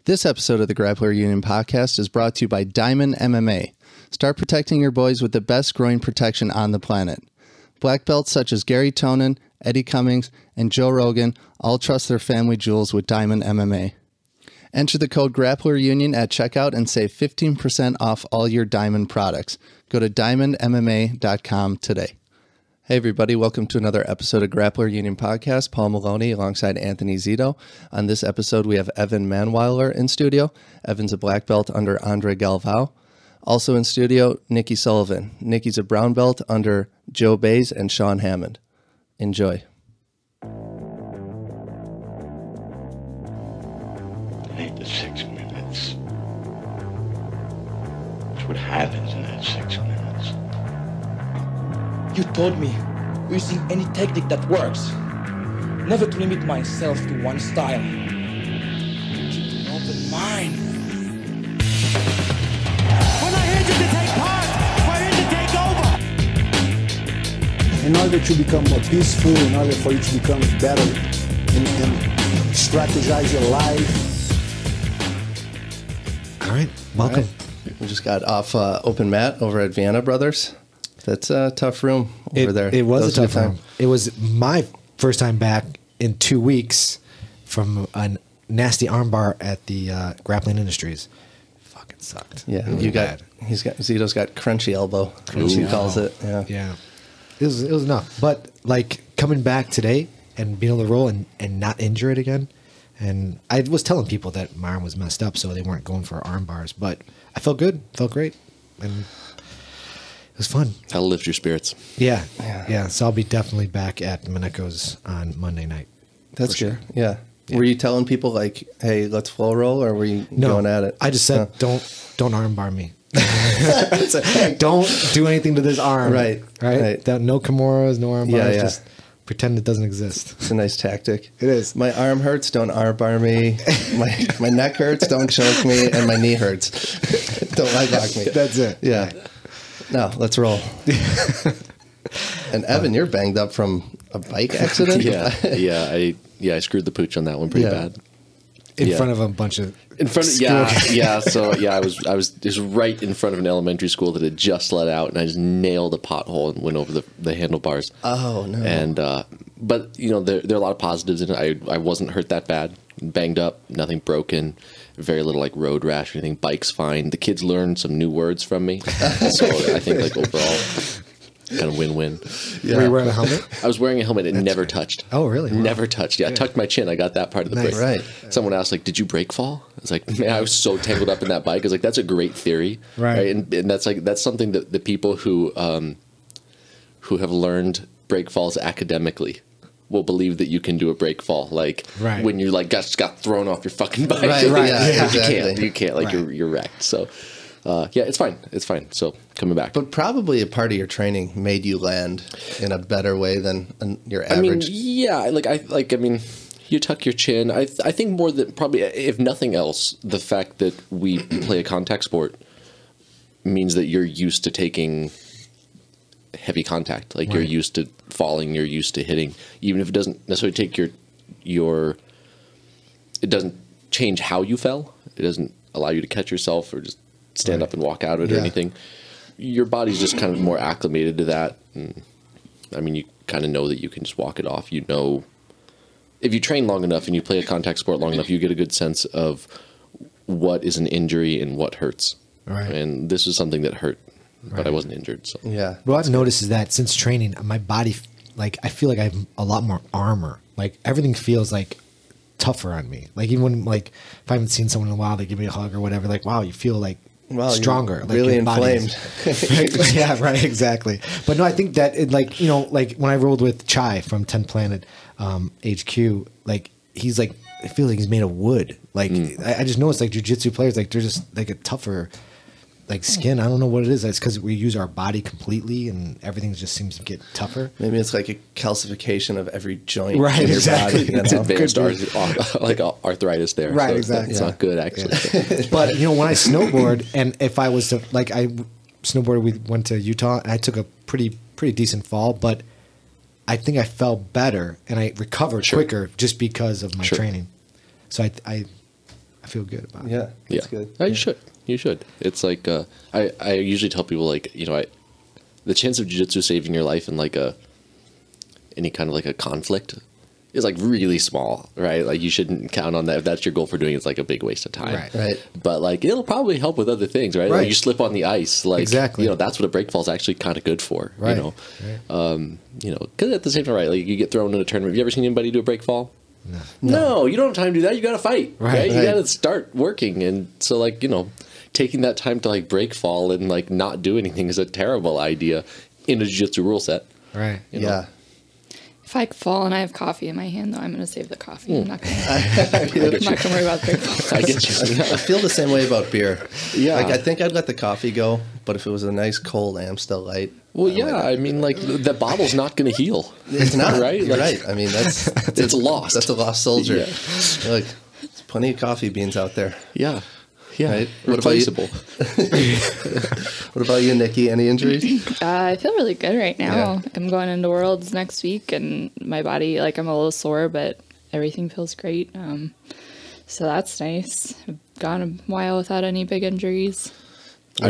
This episode of the Grappler Union podcast is brought to you by Diamond MMA. Start protecting your boys with the best groin protection on the planet. Black belts such as Gary Tonin, Eddie Cummings, and Joe Rogan all trust their family jewels with Diamond MMA. Enter the code Grappler Union at checkout and save 15% off all your Diamond products. Go to diamondmma.com today. Hey everybody, welcome to another episode of Grappler Union Podcast. Paul Maloney alongside Anthony Zito. On this episode, we have Evan Mannweiler in studio. Evan's a black belt under Andre Galvao. Also in studio, Nikki Sullivan. Nikki's a brown belt under Joe Baize and Shawn Hammond. Enjoy. I hate the 6 minutes. That's what happens in that 6 minutes. You told me, using any technique that works, never to limit myself to one style. Keep an open mind. We're not here to take part, we're here to take over. In order to become more peaceful, in order for you to become better and strategize your life. All right, welcome. All right. We just got off open mat over at Vienna Brothers. That's a tough room over there. It was a tough room. It was my first time back in 2 weeks from a nasty armbar at the Grappling Industries. Fucking sucked. Yeah, Really Zito's got crunchy elbow. Crunchy calls it. Yeah. It was enough. But like coming back today and being able to roll and not injure it again. And I was telling people that my arm was messed up, so they weren't going for arm bars. But I felt good, felt great, and it was fun. That'll lift your spirits. Yeah. So I'll be definitely back at Maneko's on Monday night. That's good. Yeah. Were you telling people like, "Hey, let's flow roll," or were you going at it? I just said, "Don't arm bar me. Don't do anything to this arm." Right. No Kimuras, no arm bars. Just pretend it doesn't exist. It's a nice tactic. It is. My arm hurts. Don't arm bar me. My neck hurts. Don't choke me. And my knee hurts. Don't leg lock me. That's it. Yeah. No, let's roll. And Evan, you're banged up from a bike accident? I screwed the pooch on that one pretty bad. In front of a bunch of I was just right in front of an elementary school that had just let out, and I just nailed a pothole and went over the handlebars. Oh no. And but there are a lot of positives in it. I wasn't hurt that bad. Banged up, nothing broken, very little like road rash or anything. Bike's fine. The kids learned some new words from me, so I think like overall, kind of win-win. Yeah. Were you wearing a helmet? I was wearing a helmet. It never touched. Oh, really? Wow. Never touched. Yeah, I tucked my chin. I got that part of the break. Right. Someone asked, like, did you break fall? I was like, man, I was so tangled up in that bike. I was like, that's a great theory. Right. And that's something that the people who have learned break falls academically will believe that you can do a break fall, like when you like just got thrown off your fucking bike. Right. Yeah, exactly. You can't, like you're wrecked. So it's fine. So coming back, but probably a part of your training made you land in a better way than your average. I mean, you tuck your chin. I think more than probably, if nothing else, the fact that we play a contact sport means that you're used to taking heavy contact. Like you're used to falling, you're used to hitting, even if it doesn't necessarily take it doesn't change how you fell. It doesn't allow you to catch yourself or just stand up and walk out of it or anything. Your body's just kind of more acclimated to that. And, I mean, you kind of know that you can just walk it off. You know, if you train long enough and you play a contact sport long enough, you get a good sense of what is an injury and what hurts. Right. And this was something that hurt. But I wasn't injured. So. Yeah. What I've noticed is that since training, my body, like, I feel like I have a lot more armor. Like, everything feels like tougher on me. Like, even when, like, if I haven't seen someone in a while, they give me a hug or whatever, like, wow, you feel like stronger. Like, really inflamed. Yeah, right, exactly. But no, I think that, like when I rolled with Chai from 10 Planet HQ, like, he's like, I feel like he's made of wood. Like, I just noticed, like, jiu-jitsu players, like, they're just, like, a tougher, like, skin. I don't know what it is. It's because we use our body completely and everything just seems to get tougher. Maybe it's like a calcification of every joint in your body. It's advanced like arthritis there. Right, so exactly. It's not good, actually. Yeah. But, when I snowboard, and if I was to, like, I snowboarded, we went to Utah, and I took a pretty decent fall, but I think I fell better and I recovered quicker just because of my training. So I feel good about it. Yeah, that's yeah. good. You should. You should. It's like I usually tell people like the chance of jiu-jitsu saving your life in like any kind of like a conflict is like really small, right? Like you shouldn't count on that. If that's your goal for doing it, it's like a big waste of time. Right. But like it'll probably help with other things, right? Right. Like you slip on the ice, like Exactly. that's what a break fall is actually kind of good for, Right. Because at the same time, right? Like you get thrown in a tournament. Have you ever seen anybody do a break fall? No, you don't have time to do that. You got to fight, right? You got to start working, and so like taking that time to like break fall and like not do anything is a terrible idea in a jiu-jitsu rule set. Right. Yeah. If I fall and I have coffee in my hand, though, I'm going to save the coffee. I'm not going to worry about the break fall. I get you. I feel the same way about beer. Yeah. Like I think I'd let the coffee go, but if it was a nice cold Amstel Light. Well, yeah. I mean, like the bottle's not going to heal. It's not right. You're Like, right. I mean, it's lost. That's a lost soldier. Yeah. Like, there's plenty of coffee beans out there. Yeah. Yeah. Right. What about you? Replaceable. What about you, Nikki? Any injuries? I feel really good right now. Yeah. Like, I'm going into Worlds next week, and my body, like, I'm a little sore, but everything feels great. So that's nice. I've gone a while without any big injuries. I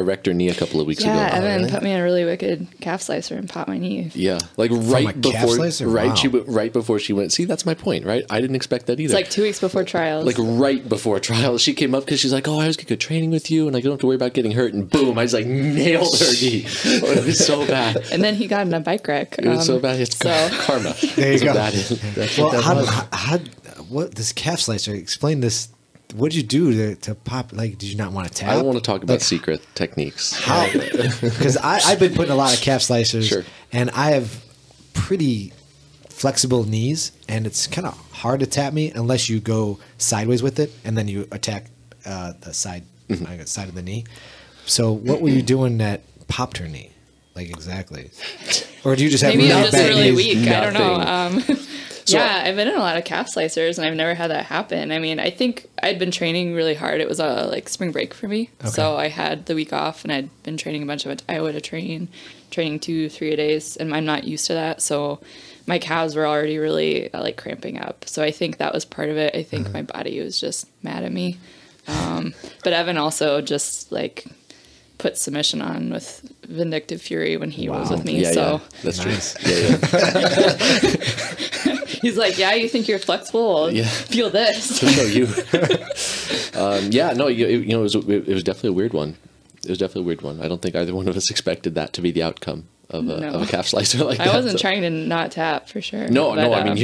wrecked her knee a couple of weeks ago. Yeah, Evan really? put me in a really wicked calf slicer and popped my knee. Yeah, like a right calf before, slicer? right? Wow. She went right before she went. See, that's my point, right? I didn't expect that either. It's like 2 weeks before trials. Like right before trials, she came up because she's like, "Oh, I was good training with you, and I don't have to worry about getting hurt." And boom, I just like nailed her knee. Oh, it was so bad. And then he got in a bike wreck. It was so bad. It's karma. There you go. That's Well, what that was. what this calf slicer? Explain this. What did you do to pop? Like, did you not want to tap? I don't want to talk about Like, secret techniques. How? Because I've been putting a lot of calf slicers, Sure. and I have pretty flexible knees, and it's kind of hard to tap me unless you go sideways with it, and then you attack the side side of the knee. So, what were you doing that popped her knee? Like exactly, or do you just have Maybe really I'm just bad really knees? weak. I don't Nothing. know. Yeah, I've been in a lot of calf slicers, and I've never had that happen. I mean, I think I'd been training really hard. It was a like spring break for me, so I had the week off, and I'd been training a bunch of Iowa to training 2-3 a days, and I'm not used to that. So my calves were already really like cramping up. So I think that was part of it. I think my body was just mad at me. But Evan also just like put submission on with vindictive fury when he was with me. Yeah, so that's Nice. true. Yeah. he's like, "Yeah, you think you're flexible? Well, Yeah. feel this." To show you. It was definitely a weird one. It was definitely a weird one. I don't think either one of us expected that to be the outcome of a calf slicer like that. I wasn't trying to not tap for sure. No, but, I mean,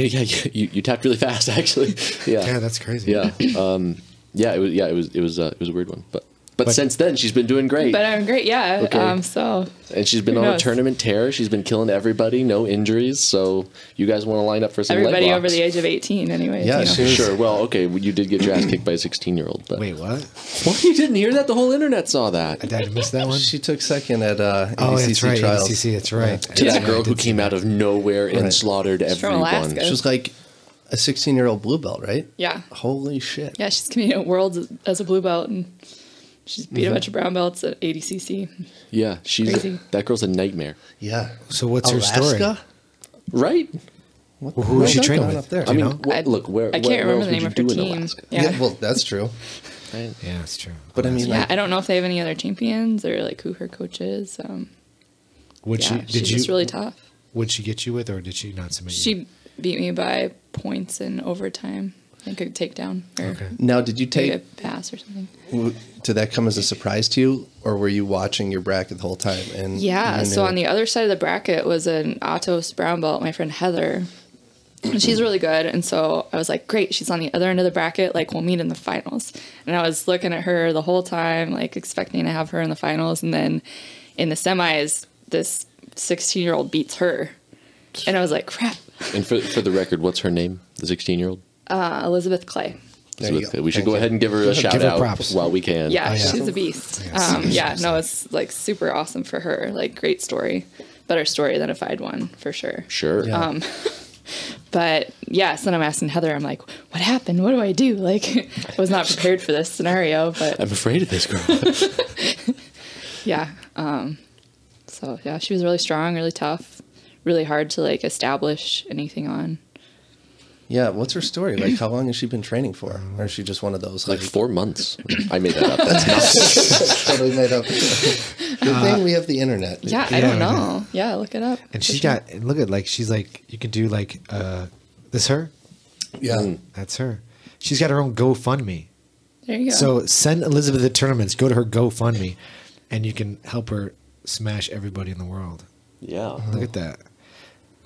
you tapped really fast actually. Yeah, Yeah, that's crazy. yeah, it was a weird one, but since then she's been doing great. But I'm great, yeah. Okay. So And she's been who on a knows? tournament tear. She's been killing everybody, no injuries. So you guys want to line up for some everybody leg over locks. the age of 18, anyways. Yeah, you know. she was- Sure. Well, okay. You did get your ass kicked by a 16-year-old. But Wait, what? what? You didn't hear that? The whole internet saw that. Did I miss that one? She took second at ADCC Oh, that's right. trials. ADCC, that's right. To that girl who came out of nowhere and Right. slaughtered from everyone. Alaska. She was like a 16-year-old blue belt, right? Yeah. Holy shit. Yeah, she's competing at Worlds as a blue belt, and she's beat a bunch of brown belts at ADCC. Yeah, Crazy. that girl's a nightmare, Yeah. So what's her story? Alaska? right? What Well, who is she hell's training going with? up there? Do I you mean, know? look, where I can't where remember else the name would of you her do in team. Alaska? Yeah. Well, that's true. Right? Yeah, that's true. But I mean, Yeah, like, I don't know if they have any other champions or like who her coach is. Would Yeah, she? she's Did you? just really tough. Would she get you with, or did she not submit you? She beat me by points in overtime. I think a takedown or Okay. now did you maybe a take, pass or something. did that come as a surprise to you, or were you watching your bracket the whole time? And Yeah, you so knew? on the other side of the bracket was an Atos brown belt, my friend Heather. And she's really good. And so I was like, great, she's on the other end of the bracket. Like, we'll meet in the finals. And I was looking at her the whole time, like, expecting to have her in the finals. And then in the semis, this 16-year-old beats her. And I was like, crap. And for the record, what's her name? The 16-year-old. Elizabeth Clay. There you go. We should Thank go you. ahead and give her a shout Give her out props. while we can. Yeah, Oh, yeah. she's a beast. No, it's like super awesome for her. Like, great story. Better story than if I'd won, for sure. Sure. Yeah. But yes, then I'm asking Heather, I'm like, what happened? What do I do? Like, I was not prepared for this scenario, but I'm afraid of this girl. yeah. So yeah, she was really strong, really tough, really hard to like establish anything on. Yeah, what's her story? Like, how long has she been training for? Or is she just one of those? Like 4 months. I made that up. That's not. Totally made up. Good thing we have the internet. Yeah, I don't know. Yeah, look it up. And she's got, and look at, like, she's like, you can do like, this her? Yeah. That's her. She's got her own GoFundMe. There you go. So send Elizabeth the tournaments. Go to her GoFundMe, and you can help her smash everybody in the world. Yeah. Look at that.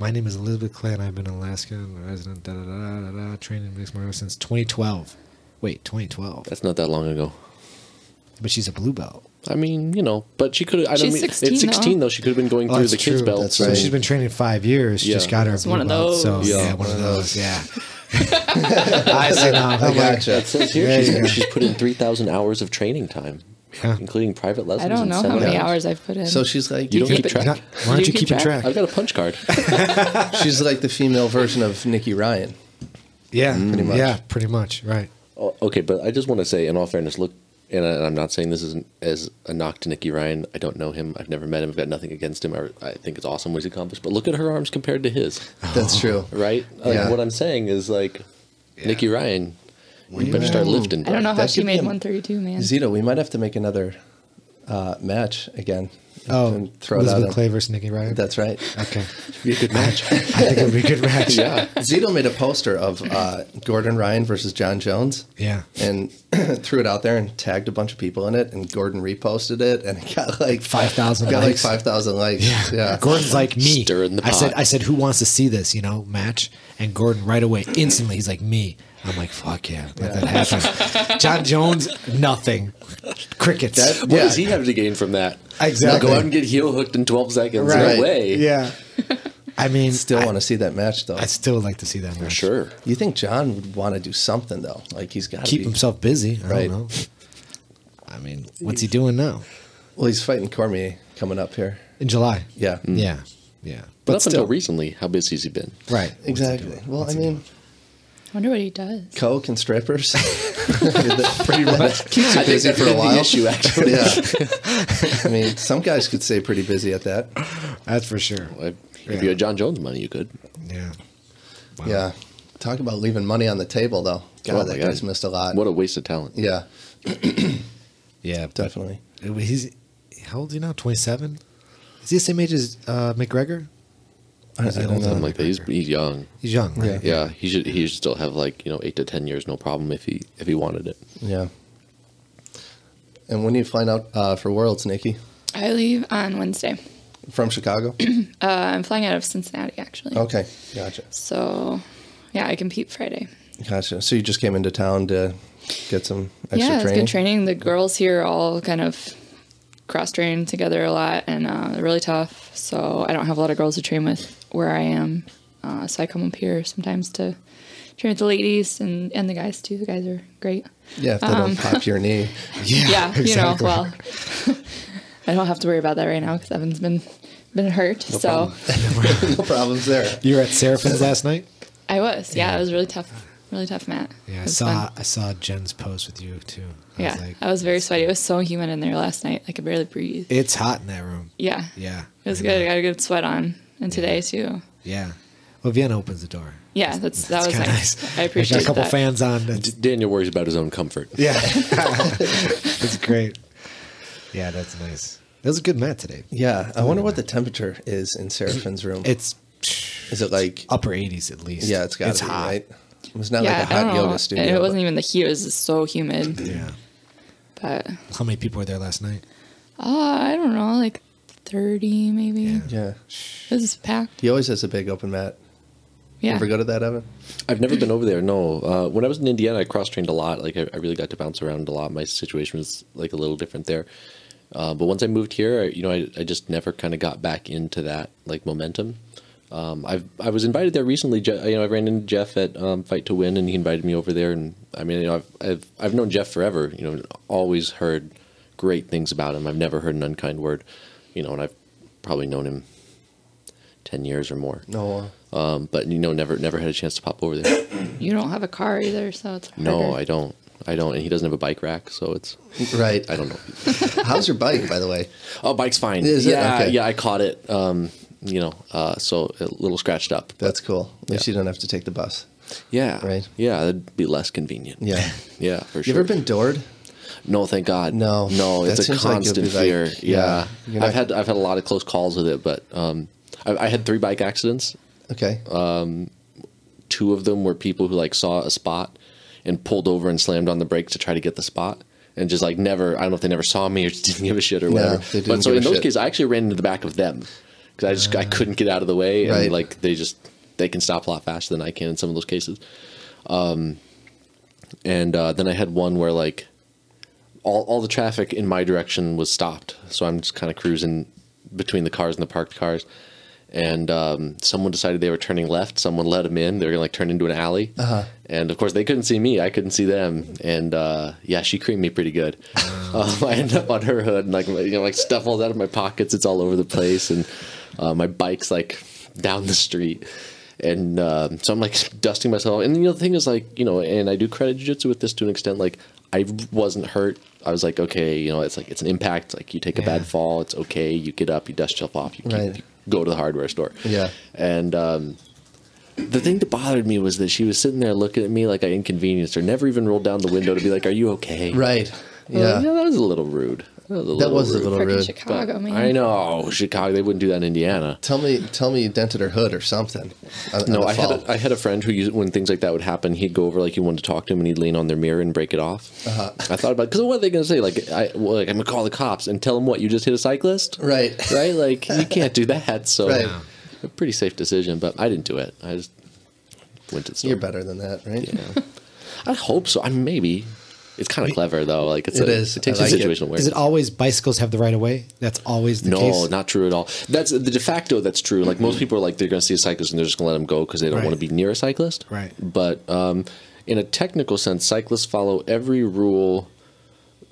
My name is Elizabeth Clay, and I've been in Alaska, resident, training mixed martial arts since 2012. Wait, 2012. That's not that long ago. But she's a blue belt. I mean, but she could have. She's 16, it's 16 though. She could have been going through that's the kids' true. belt. That's So right. she's been training 5 years. She Yeah. just got her It's blue one of belt. those. So Yeah. one of those. Yeah. I see now. I gotcha. It says here There you go. she's put in 3,000 hours of training time, including private lessons. I don't and know how many seminars. hours I've put in. So she's like, You don't keep it- track. Why aren't Do you you keep keeping track? track? I've got a punch card. she's like the female version of Nikki Ryan. Yeah, Pretty much. Yeah, pretty much. Right. Oh, okay, but I just want to say, in all fairness, look, and I'm not saying this isn't as a knock to Nicky Ryan. I don't know him. I've never met him. I've got nothing against him. I think it's awesome what he's accomplished. But look at her arms compared to his, That's true. right? Like, Yeah. what I'm saying is, like, Nicky Ryan, you better start lifting. I don't know how That she could be made a- 132, man. Zito, we might have to make another match again. Oh, And throw it out. Elizabeth on- Clay versus Nikki Ryan. That's right. Okay. Be a good match. I think it would be a good match. Yeah. Zito made a poster of Gordon Ryan versus John Jones. Yeah. And threw it out there and tagged a bunch of people in it, and Gordon reposted it, and it got like 5,000 Got likes. like 5,000 likes. Yeah. Gordon's like me. Stirring the I said, pot. who wants to see this, match? And Gordon right away, instantly, he's like, me. I'm like, fuck yeah, let that happen. John Jones, nothing. Crickets. What does he have to gain from that? Exactly. Go out and get heel hooked in 12 seconds. Right. No way. Yeah. I mean, Still want to see that match, though. I still would like to see that match. Sure. You think John would want to do something, though? Like, he's got to Keep himself busy. I Right. don't know. I mean, what's he doing now? Well, he's fighting Cormier coming up here. In July. Yeah. Yeah. Yeah. But But up until still. recently, how busy has he been? Right. Exactly. Well, I mean, I wonder what he does. coke and strippers. Pretty much. Keeps you busy for a while. The issue, actually. Yeah. I mean, some guys could stay pretty busy at that. That's for sure. If you had John Jones money, you could. Yeah. Wow. Yeah. Talk about leaving money on the table, though. God, Oh, that my God. guy's missed a lot. What a waste of talent. Yeah, Yeah. But definitely. he's, how old is he now? 27? Is he the same age as McGregor? I don't know. Something like that. He's young. He's young, right? Yeah, he should still have 8 to 10 years, no problem if he wanted it. Yeah. And when are you flying out for Worlds, Nikki? I leave on Wednesday. From Chicago? I'm flying out of Cincinnati, actually. Okay, gotcha. So, yeah, I compete Friday. Gotcha. So you just came into town to get some extra Yeah, it's training? good training. The girls here all kind of cross-train together a lot, and they're really tough. So I don't have a lot of girls to train with where I am. So I come up here sometimes to train with the ladies and the guys, too. The guys are great. Yeah, if they don't pop your knee. Yeah, exactly. well, I don't have to worry about that right now because Evan's been hurt. So No problems there. You were at Seraphin's last night? I was. Yeah, it was really tough mat. Yeah, It was fun. I saw Jen's post with you too. I was very sweaty. It was so humid in there last night. I could barely breathe. It's hot in that room. Yeah. Yeah. It was good. I got a good sweat on. And today, too. Yeah. Well, Vienna opens the door. Yeah, that was kinda nice. I There's appreciate got a couple that. fans on. Daniel worries about his own comfort. Yeah. It's great. Yeah, that's nice. That was a good mat today. Yeah, I wonder what the temperature is in Seraphin's room. It's Is it like... upper 80s at least. Yeah, it's got to be, hot. right? It's not Yeah, like a I don't hot know. yoga studio. And it wasn't but- even the heat. It was just so humid. Yeah. But, How many people were there last night? I don't know, like 30 maybe. Yeah. Yeah. It was packed. He always has a big open mat. Yeah. Ever go to that, Evan? I've never been over there. No. When I was in Indiana, I cross-trained a lot. Like I really got to bounce around a lot. My situation was like a little different there. But once I moved here, I just never kind of got back into that like momentum. I was invited there recently. I ran into Jeff at Fight to Win, and he invited me over there. And I mean, I've known Jeff forever. Always heard great things about him. I've never heard an unkind word. And I've probably known him 10 years or more. No. But never had a chance to pop over there. You don't have a car either, so it's harder. No, I don't. And he doesn't have a bike rack, so it's Right. I don't know. How's your bike, by the way? Oh, bike's fine. Is it? Yeah, Okay. yeah. I caught it. So a little scratched up. That's cool. At least you don't have to take the bus. Yeah. Right. Yeah, that'd be less convenient. Yeah. Yeah, for You sure. ever been doored? No, thank God. No. No, That it's a seems like you'll constant be like- fear. yeah. Yeah. You're not- I've had a lot of close calls with it, but I had 3 bike accidents. Okay. 2 of them were people who like saw a spot and pulled over and slammed on the brakes to try to get the spot. And just like never, I don't know if they never saw me or just didn't give a shit or whatever. they didn't But so give in a those shit. cases, I actually ran into the back of them because I couldn't get out of the way, and Right. like they can stop a lot faster than I can in some of those cases. And then I had one where like all the traffic in my direction was stopped, so I'm just kind of cruising between the cars and the parked cars. And someone decided they were turning left. Someone let them in. They were gonna like turn into an alley. And of course, they couldn't see me. I couldn't see them. And yeah, she creamed me pretty good. I ended up on her hood, and like like stuff falls out of my pockets. It's all over the place, and my bike's like down the street. And so I'm like dusting myself. And the thing is like and I do credit jiu-jitsu with this to an extent. Like I wasn't hurt. I was like, okay, it's like it's an impact. Like you take a bad fall, it's okay. You get up, you dust yourself off, you go to the hardware store. Yeah. And the thing that bothered me was that she was sitting there looking at me like I inconvenienced her. Never even rolled down the window to be like, "Are you okay?" Right. Yeah. Yeah, that was a little rude. That was a little Freaking rude. Chicago, man. I know Chicago. They wouldn't do that in Indiana. Tell me you dented her hood or something. on No, the I fall. had a friend who used, when things like that would happen, he'd go over like you wanted to talk to him, and he'd lean on their mirror and break it off. I thought about because what are they going to say? Like I'm gonna call the cops and tell them what you just hit a cyclist, Right. Right? Like you can't do that. So Right. a pretty safe decision, but I didn't do it. I just went to the store. You're better than that, right? Yeah. I hope so. I mean, maybe. It's kind of clever though. Like It is. It takes I a like it. situational awareness. Is it always bicycles have the right of way? That's always the case. No, not true at all. That's the de facto. That's true. Like most people are like they're going to see a cyclist and they're just going to let them go because they don't Right. want to be near a cyclist. Right. But in a technical sense, cyclists follow every rule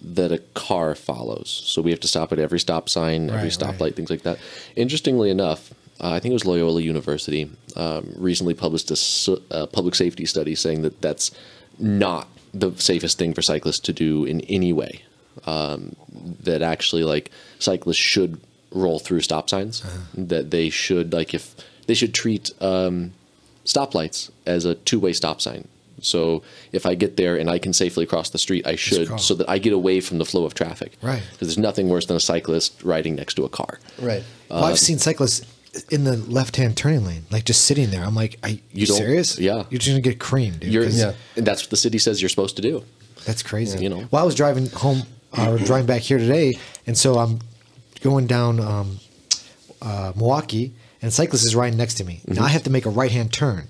that a car follows. So we have to stop at every stop sign, every Right, stoplight, right. things like that. Interestingly enough, I think it was Loyola University recently published a public safety study saying that that's not the safest thing for cyclists to do in any way. That actually, like, cyclists should roll through stop signs. That they should, like, if they should treat stoplights as a two-way stop sign. So if I get there and I can safely cross the street, I should, cross. so that I get away from the flow of traffic. Right. Because there's nothing worse than a cyclist riding next to a car. Right. Well, I've seen cyclists in the left-hand turning lane, like just sitting there. I'm like, are you don't- serious? yeah. You're just gonna get creamed, dude. 'cause And that's what the city says you're supposed to do. That's crazy. You know. Well, I was driving home or driving back here today, and so I'm going down Milwaukee, and a cyclist is riding next to me. Now I have to make a right-hand turn,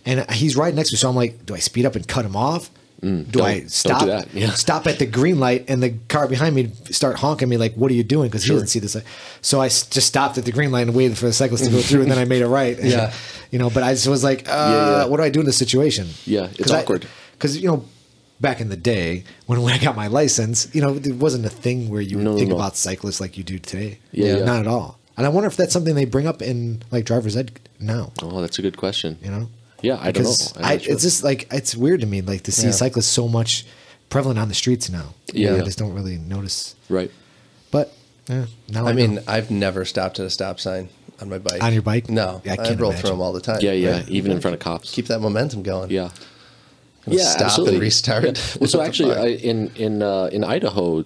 and he's right next to me. So I'm like, do I speed up and cut him off? Do I don't stop? do that. Yeah. Stop at the green light, and the car behind me start honking me like, "What are you doing?" Because he doesn't see this. So I just stopped at the green light and waited for the cyclist to go through, and then I made a right. Yeah. But I just was like, yeah. what do I do in this situation? Yeah, it's awkward. Because back in the day when I got my license, it wasn't a thing where you would think No. about cyclists like you do today. Yeah. Not at all. And I wonder if that's something they bring up in like driver's ed now. Oh, that's a good question. Yeah, I don't know. because I'm not sure. it's just like it's weird to me, like to see cyclists so much prevalent on the streets now. Yeah. I just don't really notice. Right. But now I know. mean, I've never stopped at a stop sign on my bike. On your bike? No. Yeah, I I can't roll imagine. through them all the time. Yeah. Right? Even in front of cops. Keep that momentum going. Yeah. Gonna Yeah, stop absolutely. and restart. Yeah. Well, so What the actually, fuck? in Idaho,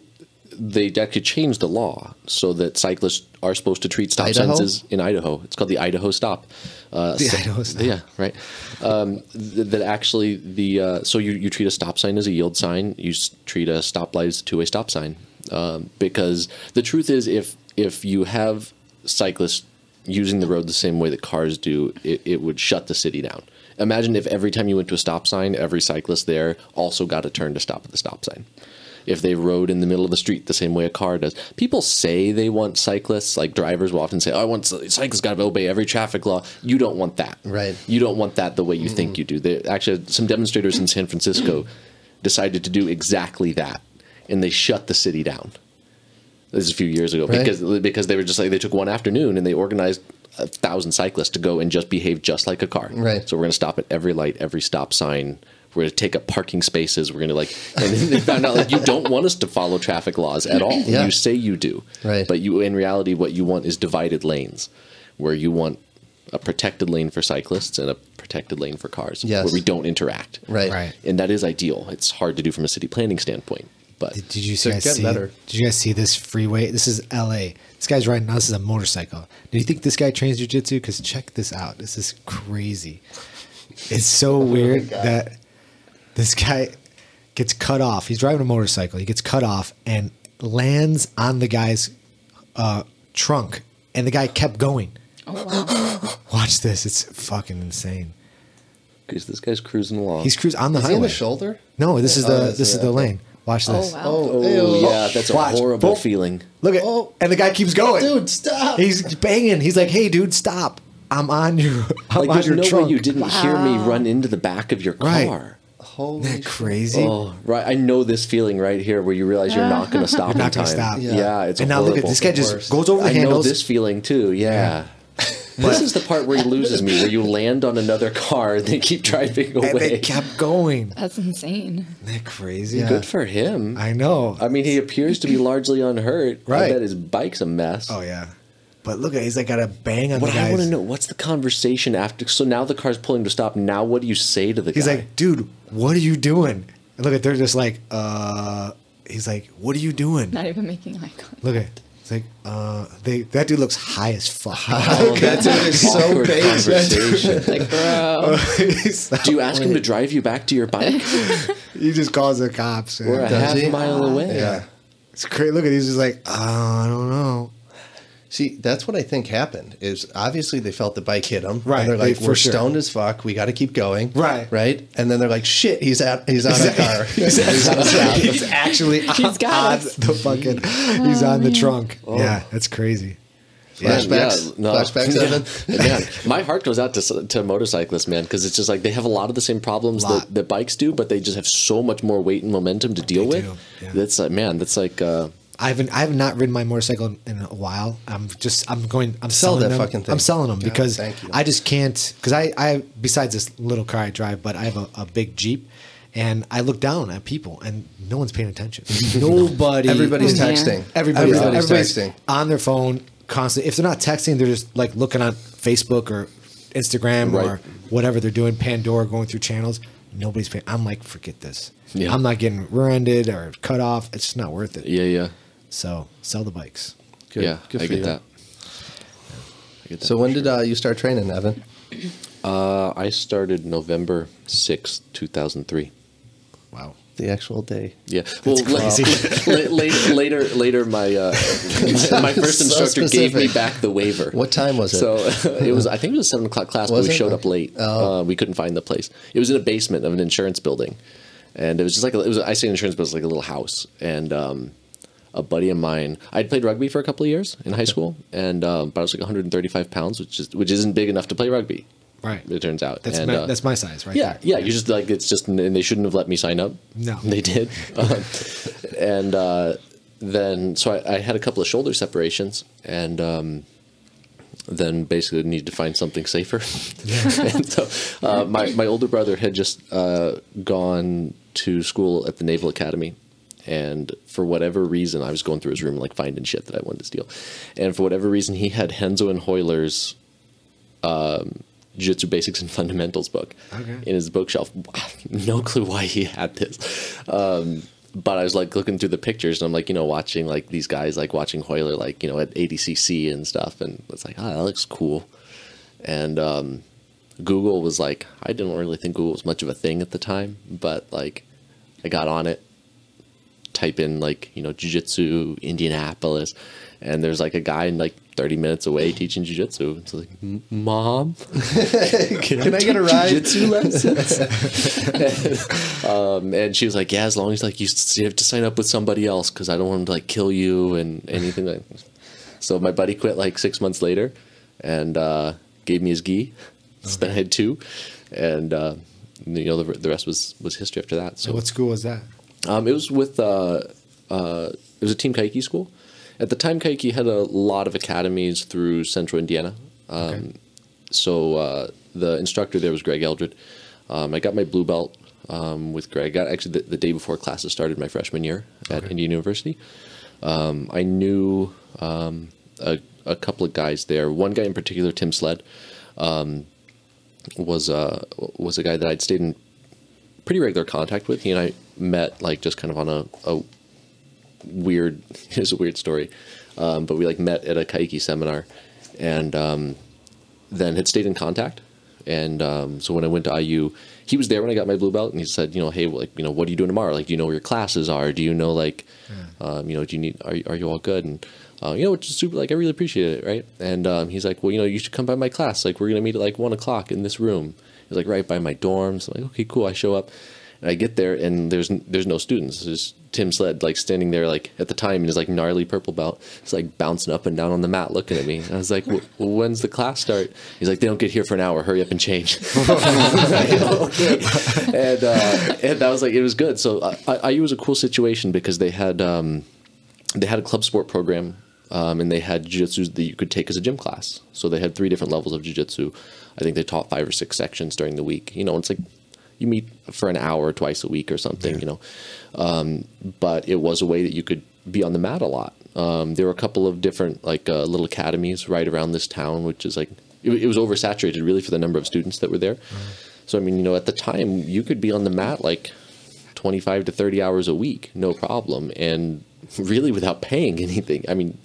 they actually changed the law so that cyclists are supposed to treat stop Idaho? signs as in Idaho. It's called the Idaho Stop. Idaho Stop. Yeah, right. That actually so you treat a stop sign as a yield sign. You treat a stoplight as a two-way stop sign because the truth is, if you have cyclists using the road the same way that cars do, it would shut the city down. Imagine if every time you went to a stop sign, every cyclist there also got a turn to stop at the stop sign. If they rode in the middle of the street the same way a car does. People say they want cyclists, like drivers will often say, I want cyclists got to obey every traffic law. You don't want that. Right. You don't want that the way you think you do. Actually, some demonstrators in San Francisco decided to do exactly that, and they shut the city down. This is a few years ago, Right. because they were just like, they took one afternoon and they organized 1,000 cyclists to go and just behave just like a car. Right. So we're going to stop at every light, every stop sign. We're going to take up parking spaces. We're going to and then they found out you don't want us to follow traffic laws at all. Yeah. You say you do. Right. But in reality, what you want is divided lanes where you want a protected lane for cyclists and a protected lane for cars, Yes. where we don't interact. Right. Right. And that is ideal. It's hard to do from a city planning standpoint, but Did you So guys it's see? getting better. Did you guys see this freeway? This is L.A. This guy's riding. Now this is a motorcycle. Do you think this guy trains jujitsu? Because check this out. This is crazy. It's so weird that this guy gets cut off. He's driving a motorcycle. He gets cut off and lands on the guy's trunk, and the guy kept going. Oh, wow. Watch this. It's fucking insane. because this guy's cruising along. He's cruising on the Is he highway. on the shoulder? No, this is Oh, the that's this is it, the okay. lane. Watch this. Oh, wow. Oh, yeah, that's a Watch. horrible Boom. feeling. Look at, and the guy keeps going. Dude, stop. He's banging. He's like, "Hey, dude, stop! I'm on your, I'm Like, on there's your no trunk." way you didn't hear me run into the back of your Right. car. Holy Isn't that shit. crazy? Oh, right. I know this feeling right here where you realize you're not going to stop You're not in gonna time. stop. Yeah, it's and now horrible. look at this guy just Worst. goes over the I know handles. this feeling too. Yeah. This is the part where he loses me, where you land on another car and they keep driving and they away. kept going. That's insane. Isn't that crazy? Good for him. I know. I mean, he appears to be largely unhurt. I Right. bet his bike's a mess. Oh yeah, but look at he's like got a bang on What the guys. I want to know, what's the conversation after? So now the car's pulling to stop. Now what do you say to the He's guy? like, "Dude, what are you doing?" And look at they're just like, He's like, "What are you doing?" Not even making eye contact. Look at. It's like, that dude looks high as fuck. oh, that's a so awkward basic. conversation. Like, bro. Do you ask him to drive you back to your bike? He just calls the cops. We're a Does half he? mile away. Yeah. It's crazy. Look at he's just like, I don't know. See, that's what I think happened. Is obviously they felt the bike hit him. Right, And they're like, for we're sure. stoned as fuck. We got to keep going. Right. Right. And then they're like, shit, he's on a car. he's on a stop. He's actually He's got on us. the fucking. He's on the trunk. Yeah, that's crazy. Flashbacks. Yeah, no. Flashbacks, Evan. Yeah, my heart goes out to motorcyclists, man, because it's just like they have a lot of the same problems Lot. that bikes do, but they just have so much more weight and momentum to deal with. do, yeah. That's like, man, that's like. I have not ridden my motorcycle in a while. I'm selling that them. fucking thing. I'm selling them God, because thank you. I just can't. Because I besides this little car I drive, but I have a big Jeep, and I look down at people, and no one's paying attention. Nobody. Everybody's Yeah. texting. Everybody's Everybody's texting. on their phone constantly. If they're not texting, they're just like looking on Facebook or Instagram Right. or whatever they're doing. Pandora, going through channels. Nobody's paying. I'm like, forget this. Yeah. I'm not getting rear-ended or cut off. It's just not worth it. Yeah. So sell the bikes. Good. Yeah, Good I for get you. that. I get that. So when did you start training, Evan? I started November 6th, 2003. Wow. The actual day. Yeah. Well, later, my my first So instructor gave me specific. back the waiver. What time was it? So it was. I think it was a 7:00 class, Was but we it? showed up late. Oh. We couldn't find the place. It was in a basement of an insurance building, and it was just like it was. I say an insurance, but it was like a little house. And a buddy of mine, I'd played rugby for a couple of years in high school, and but I was like 135 pounds, which isn't big enough to play rugby. Right. It turns out. That's And, that's my size, right? yeah, there. yeah. You just like it's just, and they shouldn't have let me sign up. No. they did. And then so I had a couple of shoulder separations, and then basically needed to find something safer. And so my older brother had just gone to school at the Naval Academy. And for whatever reason, I was going through his room like finding shit that I wanted to steal. And for whatever reason, he had Henzo and Hoyler's Jiu-Jitsu Basics and Fundamentals book in his bookshelf. No clue why he had this. But I was like looking through the pictures, and I'm like, watching like these guys like watching Hoyler like, at ADCC and stuff. And it's like, that looks cool. And Google was like, I didn't really think Google was much of a thing at the time, but like I got on it. Type in like jiu-jitsu Indianapolis, and there's like a guy in like 30 minutes away teaching jiu-jitsu. It's like, Mom, Can I get a ride? jiu-jitsu lessons? And she was like, yeah, as long as like you have to sign up with somebody else, because I don't want him to like kill you and anything like that. So my buddy quit like 6 months later and gave me his gi. So then I had 2, and the rest was history after that. So So what school was that? it was with it was a Team Kaiki school. At the time, Kaiki had a lot of academies through Central Indiana. So the instructor there was Greg Eldred. I got my blue belt with Greg. Actually, the day before classes started my freshman year at Indiana University. I knew a couple of guys there. One guy in particular, Tim Sled. was a guy that I'd stayed in pretty regular contact with. He and I met like just kind of on a weird, it's a weird story, but we like met at a Kaiki seminar, and then had stayed in contact. And so when I went to IU, he was there when I got my blue belt, and he said, you know, hey, like, you know, what are you doing tomorrow? Like, do you know where your classes are? Do you know, like, you know, do you need, are you all good? And you know, which is super, like, I really appreciate it, right? And he's like, well, you know, you should come by my class. Like, we're gonna meet at like 1 o'clock in this room. He's like, right by my dorm. So I'm like, okay, cool. I show up, and I get there, and there's no students. There's Tim Sled, like, standing there, like, at the time in his like gnarly purple belt. He's like bouncing up and down on the mat, looking at me. And I was like, well, when's the class start? He's like, they don't get here for an hour. Hurry up and change. And that was like, it was good. So IU was a cool situation because they had a club sport program. And they had jiu-jitsu that you could take as a gym class. So they had 3 different levels of jiu-jitsu. I think they taught 5 or 6 sections during the week. You know, it's like you meet for an hour twice a week or something, you know. But it was a way that you could be on the mat a lot. There were a couple of different like little academies right around this town, which is like, it was oversaturated really for the number of students that were there. So, I mean, you know, at the time you could be on the mat like 25 to 30 hours a week, no problem. And really without paying anything. I mean,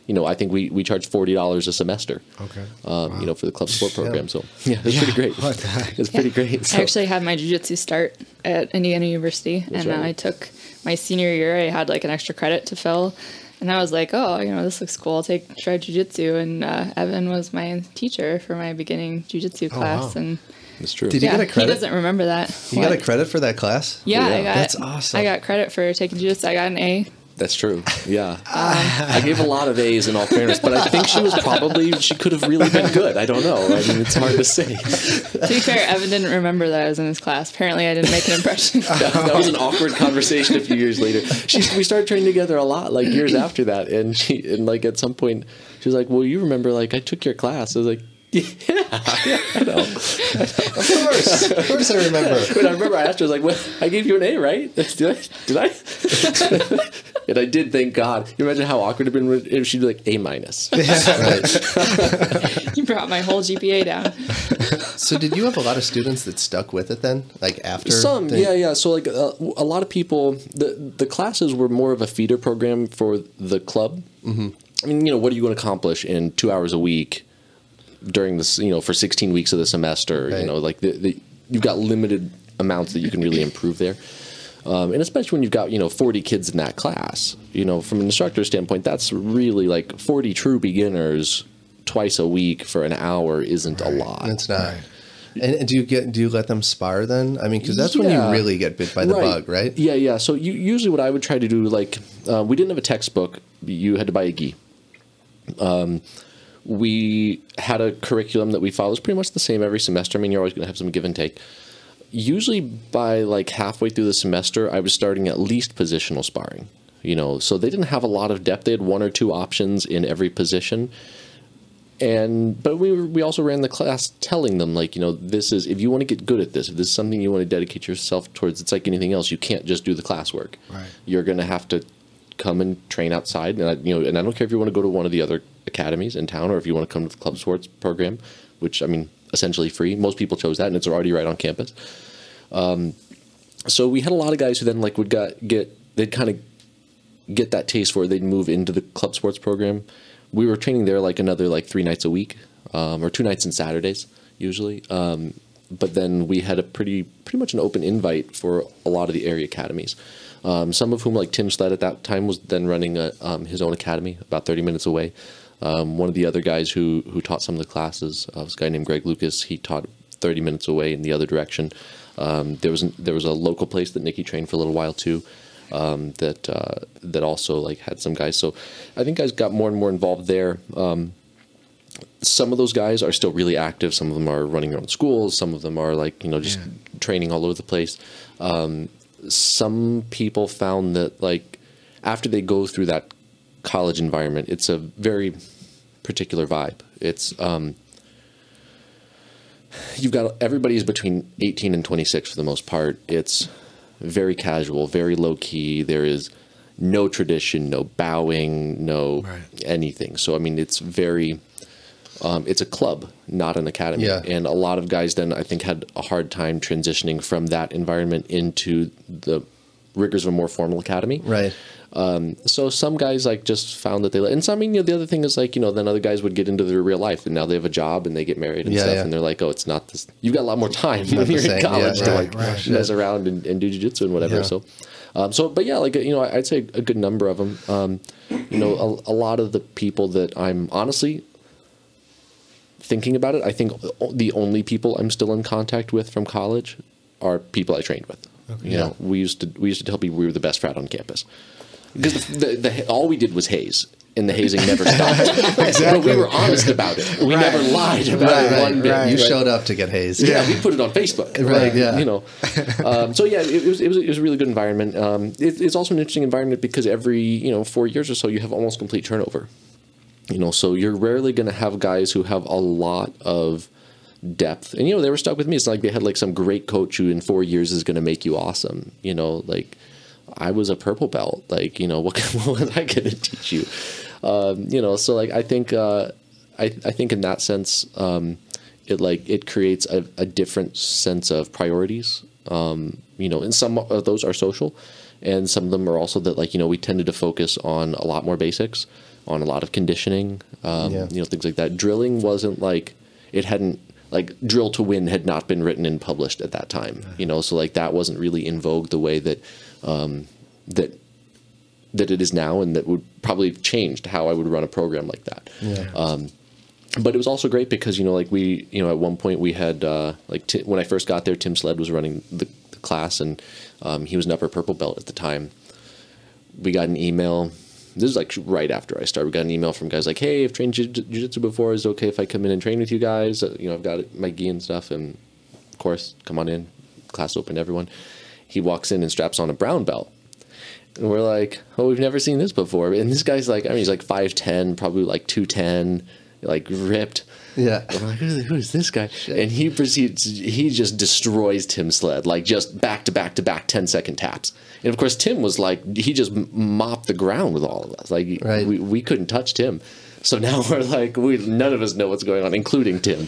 you know, I think we charge $40 a semester. Okay. You know, for the club sport program. So yeah, it's pretty great. It's pretty great. So. I actually had my jiu-jitsu start at Indiana University, and I took my senior year. I had like an extra credit to fill, and I was like, oh, you know, this looks cool. I'll try jiu-jitsu. And Evan was my teacher for my beginning jiu-jitsu class, and. That's true. Did you get a credit? He doesn't remember that. You got a credit for that class? Yeah, That's awesome. I got credit for taking jiu-jitsu. I got an A. That's true. Yeah. I gave a lot of A's in all fairness, but I think she could have really been good. I don't know. I mean, it's hard to say. To be fair, Evan didn't remember that I was in his class. Apparently, I didn't make an impression. That was an awkward conversation a few years later. We started training together a lot, like years after that. And like at some point, she was like, well, you remember, like, I took your class. I was like, yeah, I know. Of course I remember. But I remember I asked her, I was like, well, I gave you an A, right? Did I? And I did, thank God. You imagine how awkward it'd been if she'd be like, A-. You brought my whole GPA down. So did you have a lot of students that stuck with it then? Like after? Some, yeah. So like a lot of people, the classes were more of a feeder program for the club. Mm-hmm. I mean, you know, what are you going to accomplish in 2 hours a week during this, you know, for 16 weeks of the semester? Right. You know, like you've got limited amounts that you can really improve there. And especially when you've got, you know, 40 kids in that class, you know, from an instructor standpoint, that's really like 40 true beginners twice a week for an hour isn't a lot. It's not. Right. And do you let them spar then? I mean, because that's when you really get bit by the bug, right? Yeah. So usually what I would try to do, like, we didn't have a textbook. You had to buy a gi. We had a curriculum that we followed. It was pretty much the same every semester. I mean, you're always going to have some give and take. Usually by like halfway through the semester, I was starting at least positional sparring, you know, so they didn't have a lot of depth. They had 1 or 2 options in every position. But we also ran the class telling them, like, you know, this is, if you want to get good at this, if this is something you want to dedicate yourself towards, it's like anything else. You can't just do the classwork. Right. You're going to have to come and train outside. And I don't care if you want to go to one of the other academies in town or if you want to come to the club sports program, which, I mean, essentially free. Most people chose that, and it's already right on campus. So we had a lot of guys who then like they'd kind of get that taste for it. They'd move into the club sports program. We were training there like another like 3 nights a week, or 2 nights and Saturdays usually. But then we had a pretty much an open invite for a lot of the area academies. Some of whom, like Tim Sled at that time, was then running his own academy about 30 minutes away. One of the other guys who taught some of the classes was a guy named Greg Lucas. He taught 30 minutes away in the other direction. There was a local place that Nikki trained for a little while too, that also like had some guys. So I think guys got more and more involved there. Some of those guys are still really active. Some of them are running their own schools. Some of them are like, you know, just training all over the place. Some people found that like after they go through that college environment, it's a very particular vibe. It's you've got everybody's between 18 and 26 for the most part. It's very casual, very low key. There is no tradition, no bowing, no anything. So I mean, it's very it's a club, not an academy. Yeah. And a lot of guys then I think had a hard time transitioning from that environment into the rigors of a more formal academy. Right. So some guys like just found that and so I mean, the other thing is like, then other guys would get into their real life and now they have a job and they get married and stuff and they're like, oh, it's not this. You've got a lot more time when you're in college to mess around and do jiu-jitsu and whatever. Yeah. But yeah, like, I'd say a good number of them. A lot of the people that I'm honestly thinking about it, I think the only people I'm still in contact with from college are people I trained with. Okay. We used to tell people we were the best frat on campus. Because all we did was haze, and the hazing never stopped. Exactly. But we were honest about it. We never lied about it one bit. You showed up to get hazed. Yeah, we put it on Facebook. Right. Yeah. So yeah, it was a really good environment. It's also an interesting environment because every 4 years or so you have almost complete turnover. So you're rarely going to have guys who have a lot of depth, and they were stuck with me. It's like they had like some great coach who in 4 years is going to make you awesome. Like. I was a purple belt. Like, what was I going to teach you? So like, I think in that sense, it creates a different sense of priorities. And some of those are social and some of them are also that like, we tended to focus on a lot more basics, on a lot of conditioning, things like that. Drilling wasn't like, it hadn't, like drill to win had not been written and published at that time, so like that wasn't really in vogue the way that that it is now, and that would probably have changed how I would run a program like that. Yeah. But it was also great because, like we, at one point we had, when I first got there, Tim Sled was running the class and he was an upper purple belt at the time. We got an email. This is like right after I started. We got an email from guys like, hey, I've trained jiu-jitsu before. Is it okay if I come in and train with you guys? I've got my gi and stuff. And of course, come on in. Class open to everyone. He walks in and straps on a brown belt. And we're like, oh, we've never seen this before. And this guy's like, he's like 5'10", probably like 210, like ripped. Yeah. I'm like, who is this guy? Shit. And he just destroys Tim Sled, like just back to back to back 10-second taps. And of course, Tim was like, he just mopped the ground with all of us. Like we couldn't touch Tim. So now we're like, none of us know what's going on, including Tim,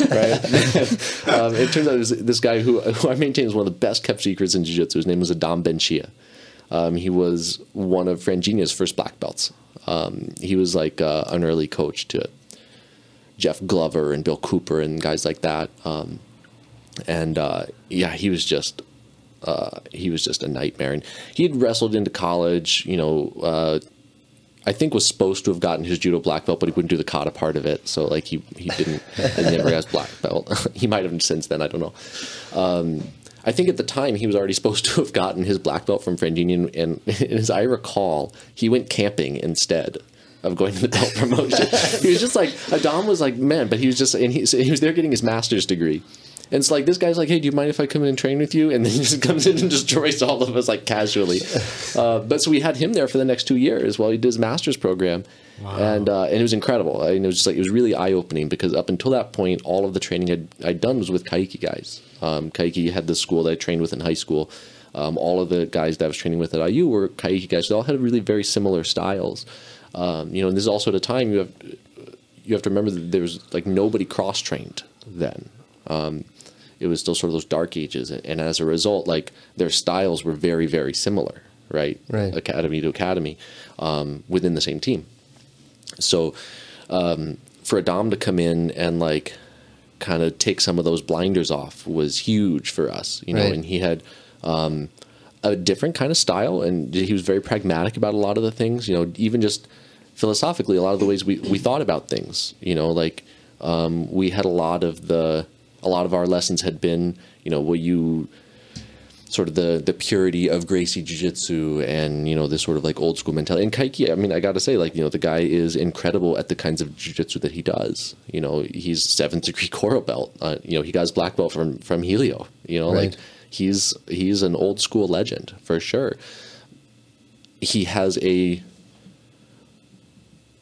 right? It turns out it was this guy who I maintain is one of the best kept secrets in jiu-jitsu. His name was Adam Ben-Shia. He was one of Franginia's first black belts. He was like an early coach to Jeff Glover and Bill Cooper and guys like that. He was just a nightmare. And he had wrestled into college, I think was supposed to have gotten his judo black belt, but he wouldn't do the kata part of it. So like he didn't, and never has black belt. He might have since then, I don't know. I think at the time he was already supposed to have gotten his black belt from Friend Union, and as I recall, he went camping instead of going to the belt promotion. He was just like, Adam was like, man, but he was just, and he was there getting his master's degree. And it's like, this guy's like, hey, do you mind if I come in and train with you? And then he just comes in and destroys all of us like casually. But so we had him there for the next 2 years while he did his master's program. Wow. And it was incredible. It was just like, it was really eye-opening because up until that point, all of the training I'd done was with Kaiki guys. Kaiki had this school that I trained with in high school. All of the guys that I was training with at IU were Kaiki guys. They all had really very similar styles. And this is also at a time you have to remember that there was like nobody cross-trained then. It was still sort of those dark ages, and as a result, like their styles were very, very similar, right? Academy to academy, within the same team. So, for Adam to come in and like kind of take some of those blinders off was huge for us, and he had a different kind of style, and he was very pragmatic about a lot of the things, even just philosophically, a lot of the ways we thought about things, we had a lot of our lessons had been, sort of the purity of Gracie Jiu-Jitsu and, this sort of like old school mentality. And Kaiki, I mean, I got to say, like, the guy is incredible at the kinds of Jiu-Jitsu that he does. He's 7th degree Koro belt. He got his black belt from Helio, like he's an old school legend for sure. He has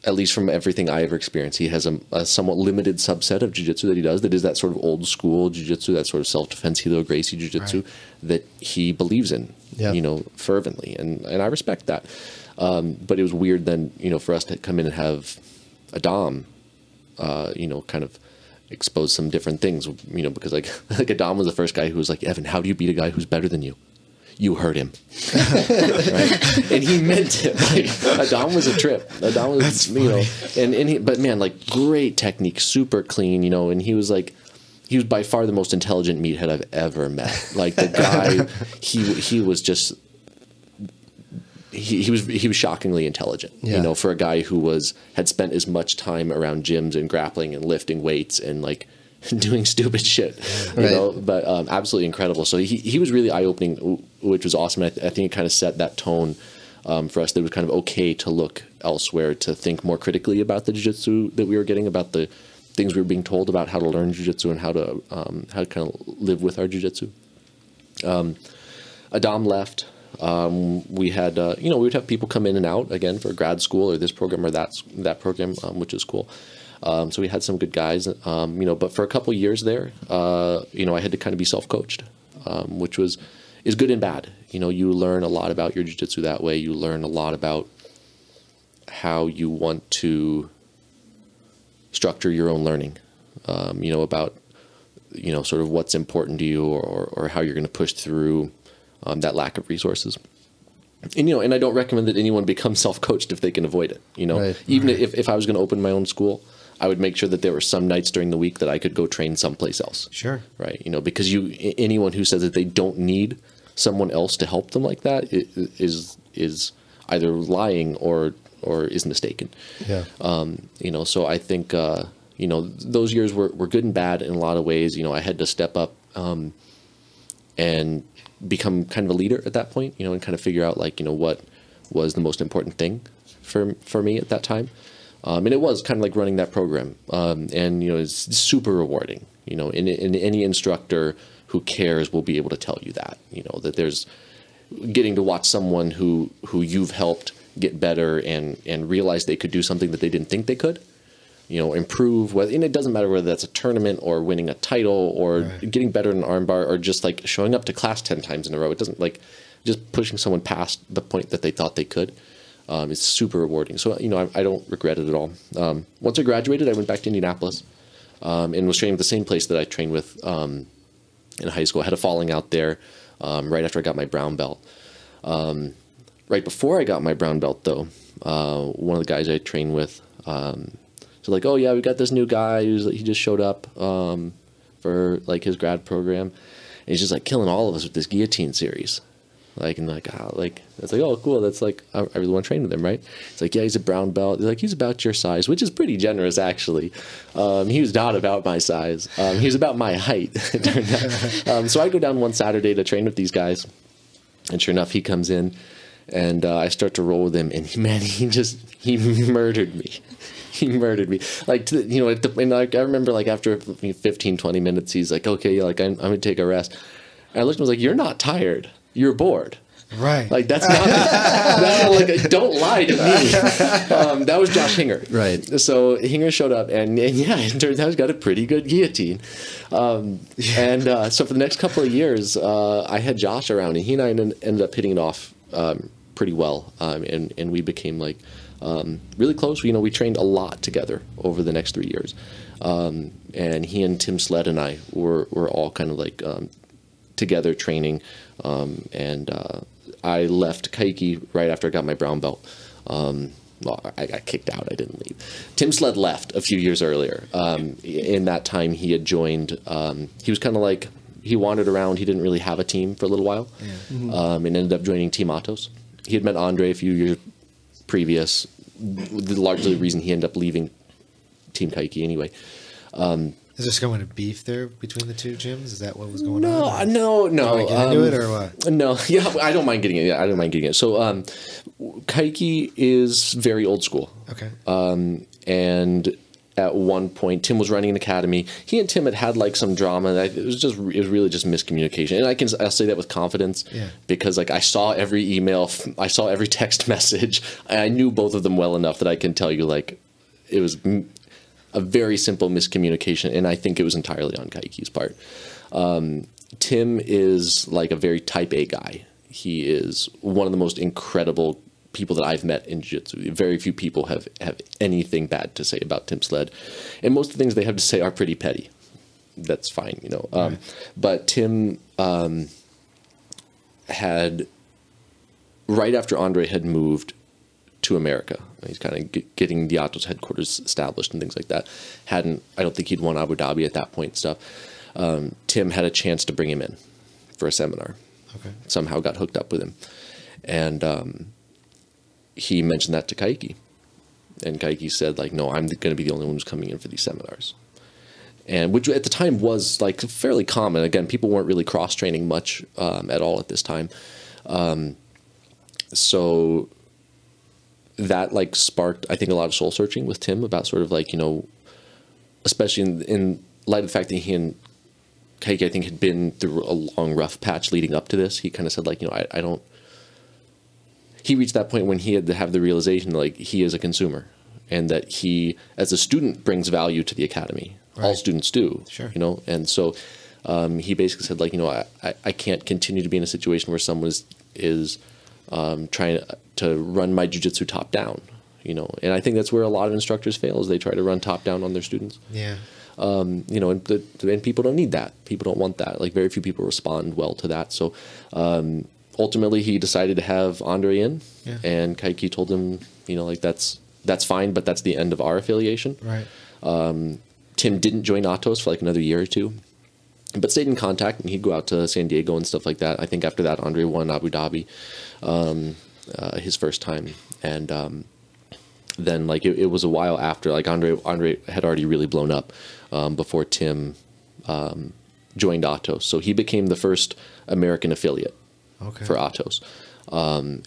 at least from everything I ever experienced, he has a somewhat limited subset of jiu-jitsu that he does that is that sort of old school jiu-jitsu, that sort of self-defense Helio Gracie jiu-jitsu that he believes in, fervently. And I respect that. But it was weird then, for us to come in and have Adam kind of expose some different things, because like Adam was the first guy who was like, Evan, how do you beat a guy who's better than you? You hurt him. Right? And he meant it. Like, Adam was a trip. Adam was, but man, like great technique, super clean, and he was by far the most intelligent meathead I've ever met. Like the guy, he was just, he was shockingly intelligent, for a guy who had spent as much time around gyms and grappling and lifting weights and like doing stupid shit, but absolutely incredible. So he was really eye-opening, which was awesome. I think it kind of set that tone for us that it was kind of okay to look elsewhere, to think more critically about the jiu-jitsu that we were getting, about the things we were being told about how to learn jiu-jitsu and how to kind of live with our jiu-jitsu. Adam left. We had, we would have people come in and out again for grad school or this program or that program, which is cool. So we had some good guys, but for a couple years there, I had to kind of be self-coached, which is good and bad. You learn a lot about your jiu-jitsu that way. You learn a lot about how you want to structure your own learning, about, sort of what's important to you or how you're going to push through that lack of resources. And I don't recommend that anyone become self-coached if they can avoid it. Even if I was going to open my own school, I would make sure that there were some nights during the week that I could go train someplace else. Sure. Right. Because anyone who says that they don't need someone else to help them like that is either lying or is mistaken. Yeah. So I think, those years were good and bad in a lot of ways. I had to step up and become kind of a leader at that point, and kind of figure out what was the most important thing for me at that time. And it was kind of like running that program. And it's super rewarding, and any instructor who cares will be able to tell you that, that there's getting to watch someone who you've helped get better and realize they could do something that they didn't think they could, improve, and it doesn't matter whether that's a tournament or winning a title or getting better in an armbar or just like showing up to class 10 times in a row. It doesn't just pushing someone past the point that they thought they could. It's super rewarding. So, I don't regret it at all. Once I graduated, I went back to Indianapolis and was training at the same place that I trained with in high school. I had a falling out there right after I got my brown belt. Right before I got my brown belt, though, one of the guys I trained with, so like, oh yeah, we got this new guy he just showed up for like his grad program, and he's just like killing all of us with this guillotine series. It's like, oh, cool. That's like, I really want to train with him, right? It's like, yeah, he's a brown belt. Like, he's about your size, which is pretty generous, actually. He was not about my size. He was about my height, it turned out. So I go down one Saturday to train with these guys, and sure enough, he comes in, and I start to roll with him, and he murdered me. He murdered me. I remember like after 15, 20 minutes, he's like, okay, yeah, like I'm going to take a rest. And I looked and was like, you're not tired. You're bored. Right. Like, that's not, don't lie to me. That was Josh Hinger. Right. So Hinger showed up, and yeah, it turns out he's got a pretty good guillotine. So for the next couple of years, I had Josh around, and he and I ended up hitting it off pretty well. And we became like really close. We trained a lot together over the next 3 years. And he and Tim Sled and I were all kind of like together training. I left Kaiki right after I got my brown belt. Well, I got kicked out. I didn't leave. Tim Sled left a few years earlier. In that time, he had joined. He was kind of like, he wandered around. He didn't really have a team for a little while. Yeah. Mm-hmm. And ended up joining Team Atos. He had met Andre a few years previous. Largely the reason he ended up leaving Team Kaiki anyway. Is there going to beef there between the two gyms? Is that what was going on? No. Get into it or what? No, yeah, I don't mind getting it. Yeah, I don't mind getting it. So, Kaiki is very old school. Okay. And at one point, Tim was running an academy. He and Tim had like some drama. It was really just miscommunication. And I'll say that with confidence, because like I saw every email, I saw every text message. I knew both of them well enough that I can tell you like it was a very simple miscommunication, and I think it was entirely on Kaiki's part. Tim is like a very type A guy. He is one of the most incredible people that I've met in jiu-jitsu, very few people have anything bad to say about Tim Sled. And most of the things they have to say are pretty petty. That's fine, you know. Right. But Tim had, right after Andre had moved to America, he's kind of getting the Atos headquarters established and things like that. I don't think he'd won Abu Dhabi at that point and stuff. Tim had a chance to bring him in for a seminar. Okay. Somehow got hooked up with him. And he mentioned that to Kaiki. And Kaiki said, like, no, I'm going to be the only one who's coming in for these seminars. And which at the time was, like, fairly common. Again, people weren't really cross-training much at all at this time. So that, like, sparked, I think, a lot of soul-searching with Tim about sort of, like, you know, especially in light of the fact that he and Kaiki, I think, had been through a long, rough patch leading up to this. He kind of said, like, you know, I don't... He reached that point when he had to have the realization, like, he is a consumer, and that he, as a student, brings value to the academy. Right. All students do, sure. You know? And so he basically said, like, you know, I can't continue to be in a situation where someone is trying to run my jiu-jitsu top down, you know? And I think that's where a lot of instructors fail, is they try to run top down on their students. Yeah. You know, and people don't need that. People don't want that. Like, very few people respond well to that. So ultimately, he decided to have Andre in, and Kaiki told him, you know, like, that's fine, but that's the end of our affiliation. Right. Tim didn't join Atos for like another year or two, but stayed in contact, and he'd go out to San Diego and stuff like that. I think after that, Andre won Abu Dhabi, his first time, and then, like, it was a while after, like, Andre had already really blown up before Tim joined Atos. So he became the first American affiliate for Atos,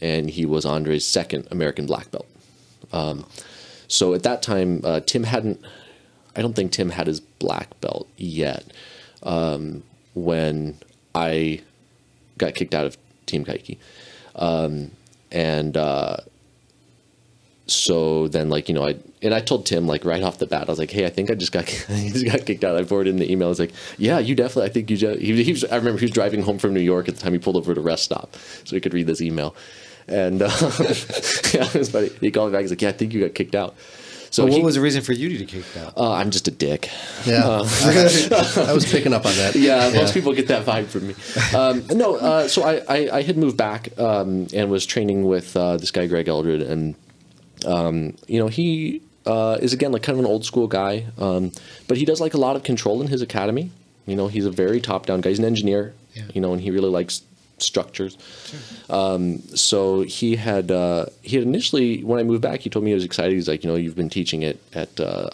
and he was Andre's second American black belt. So at that time, I don't think Tim had his black belt yet when I got kicked out of Team Kaiki. So then, like, you know, I told Tim, like, right off the bat, I was like, hey, I think I just got kicked out. I forwarded in the email. I was like, yeah, you definitely, I think you just, I remember he was driving home from New York at the time he pulled over at a rest stop so he could read this email. And yeah, it was funny. He called me back. He's like, yeah, I think you got kicked out. So what was the reason for you to get kicked out? I'm just a dick. Yeah, I was picking up on that. Yeah, most people get that vibe from me. So I had moved back and was training with this guy, Greg Eldred, and you know, he is, again, like, kind of an old school guy, but he does, like, a lot of control in his academy. You know, he's a very top down guy. He's an engineer, you know, and he really likes structures. Sure. So he had initially, when I moved back, he told me he was excited. He's like, you know, you've been teaching at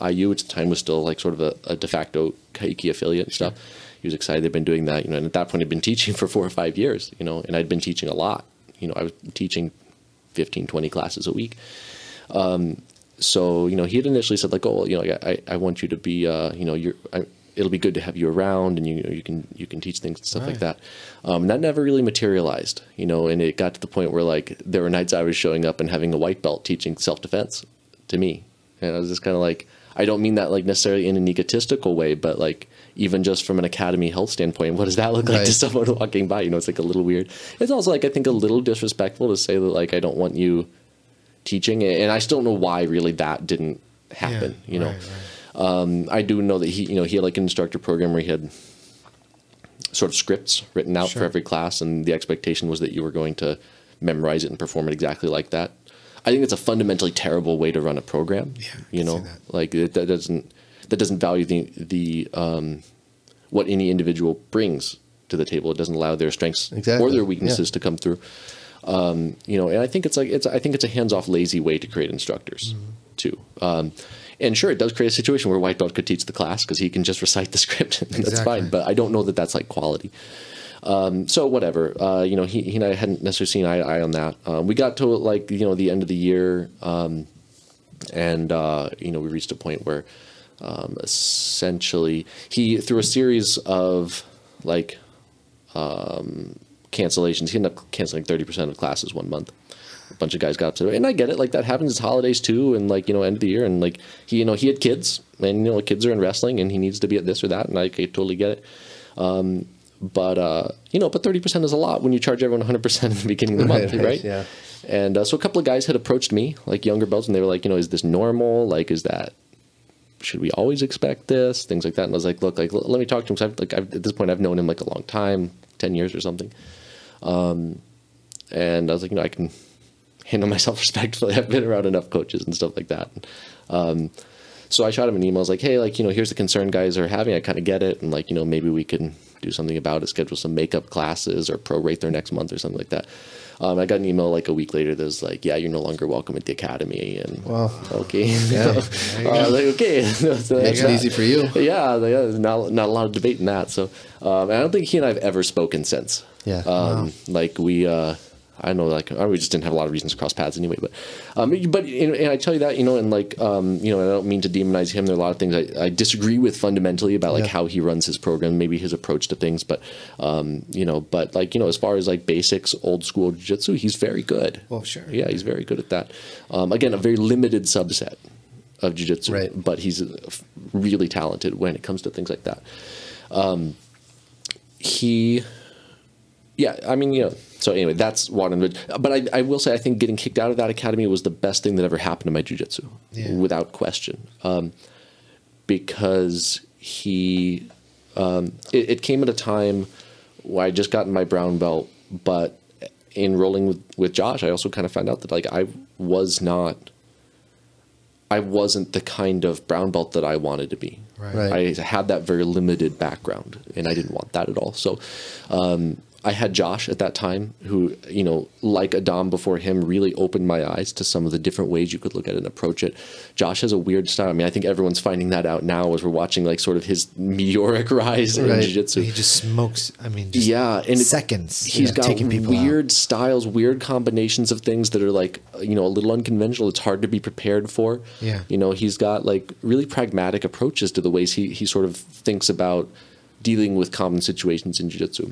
IU, which at the time was still, like, sort of a de facto Kaiki affiliate and stuff. He was excited they'd been doing that, you know, and at that point I'd been teaching for 4 or 5 years, you know, and I'd been teaching a lot. You know, I was teaching 15, 20 classes a week. So, you know, he had initially said, like, oh, well, you know, I want you to be, you know, it'll be good to have you around, and you can teach things and stuff like that. And that never really materialized, you know, and it got to the point where, like, there were nights I was showing up and having a white belt teaching self-defense to me. And I was just kind of like, I don't mean that, like, necessarily in an egotistical way, but, like, even just from an academy health standpoint, what does that look like to someone walking by? You know, it's, like, a little weird. It's also, like, I think a little disrespectful to say that, like, I don't want you teaching, and I still don't know why really that didn't happen, you know. Right. I do know that he had, like, an instructor program where he had sort of scripts written out for every class, and the expectation was that you were going to memorize it and perform it exactly like that. I think it's a fundamentally terrible way to run a program. Yeah, you know, like, that doesn't value the what any individual brings to the table. It doesn't allow their strengths or their weaknesses to come through. You know, and I think it's a hands-off, lazy way to create instructors too. And sure, it does create a situation where white belt could teach the class because he can just recite the script, and that's fine. But I don't know that that's, like, quality. So whatever, you know, he and I hadn't necessarily seen eye to eye on that. We got to, like, you know, the end of the year, and you know, we reached a point where essentially he, through a series of, like, cancellations, he ended up canceling 30% of classes 1 month. A bunch of guys got to it, and I get it. Like, that happens. It's holidays too, and, like, you know, end of the year, and, like, he, you know, he had kids, and, you know, kids are in wrestling, and he needs to be at this or that, and I totally get it. But you know, but 30% is a lot when you charge everyone 100% in the beginning of the month, right? Yeah. And so a couple of guys had approached me, like younger belts, and they were like, you know, is this normal? Like, should we always expect this? Things like that. And I was like, look, like let me talk to him. Cause at this point, I've known him like a long time, 10 years or something. And I was like, you know, I can handle myself respectfully. I've been around enough coaches and stuff like that. So I shot him an email. I was like, hey, like, you know, here's the concern guys are having. I kind of get it. And like, you know, maybe we can do something about it, schedule some makeup classes or prorate their next month or something like that. I got an email like a week later that was like, yeah, you're no longer welcome at the academy. And okay. Yeah. Like, okay. So Makes it easy for you. Yeah. There's not a lot of debate in that. So, and I don't think he and I have ever spoken since. Yeah. Like we, I don't know, like we just didn't have a lot of reasons to cross paths anyway. But and I tell you that, you know, and like, you know, I don't mean to demonize him. There are a lot of things I disagree with fundamentally about like how he runs his program, maybe his approach to things. But, you know, but like, you know, as far as like basics, old school jiu-jitsu, he's very good. Well, sure. Yeah, he's very good at that. Again, a very limited subset of jiu-jitsu, right. But he's really talented when it comes to things like that. Yeah, I mean, you know, so anyway, that's one. But I will say, I think getting kicked out of that academy was the best thing that ever happened to my jiu-jitsu, without question. Because he, it came at a time where I just gotten my brown belt, but in rolling with Josh, I also kind of found out that like I wasn't the kind of brown belt that I wanted to be. Right. I had that very limited background, and I didn't want that at all. So, I had Josh at that time who, you know, like Adam before him, really opened my eyes to some of the different ways you could look at it and approach it. Josh has a weird style. I mean, I think everyone's finding that out now as we're watching like sort of his meteoric rise in jiu-jitsu. He just smokes, I mean, just and seconds. He's got taking people weird out. styles, weird combinations of things that are like, you know, a little unconventional. It's hard to be prepared for. Yeah. You know, he's got like really pragmatic approaches to the ways he sort of thinks about dealing with common situations in jiu-jitsu.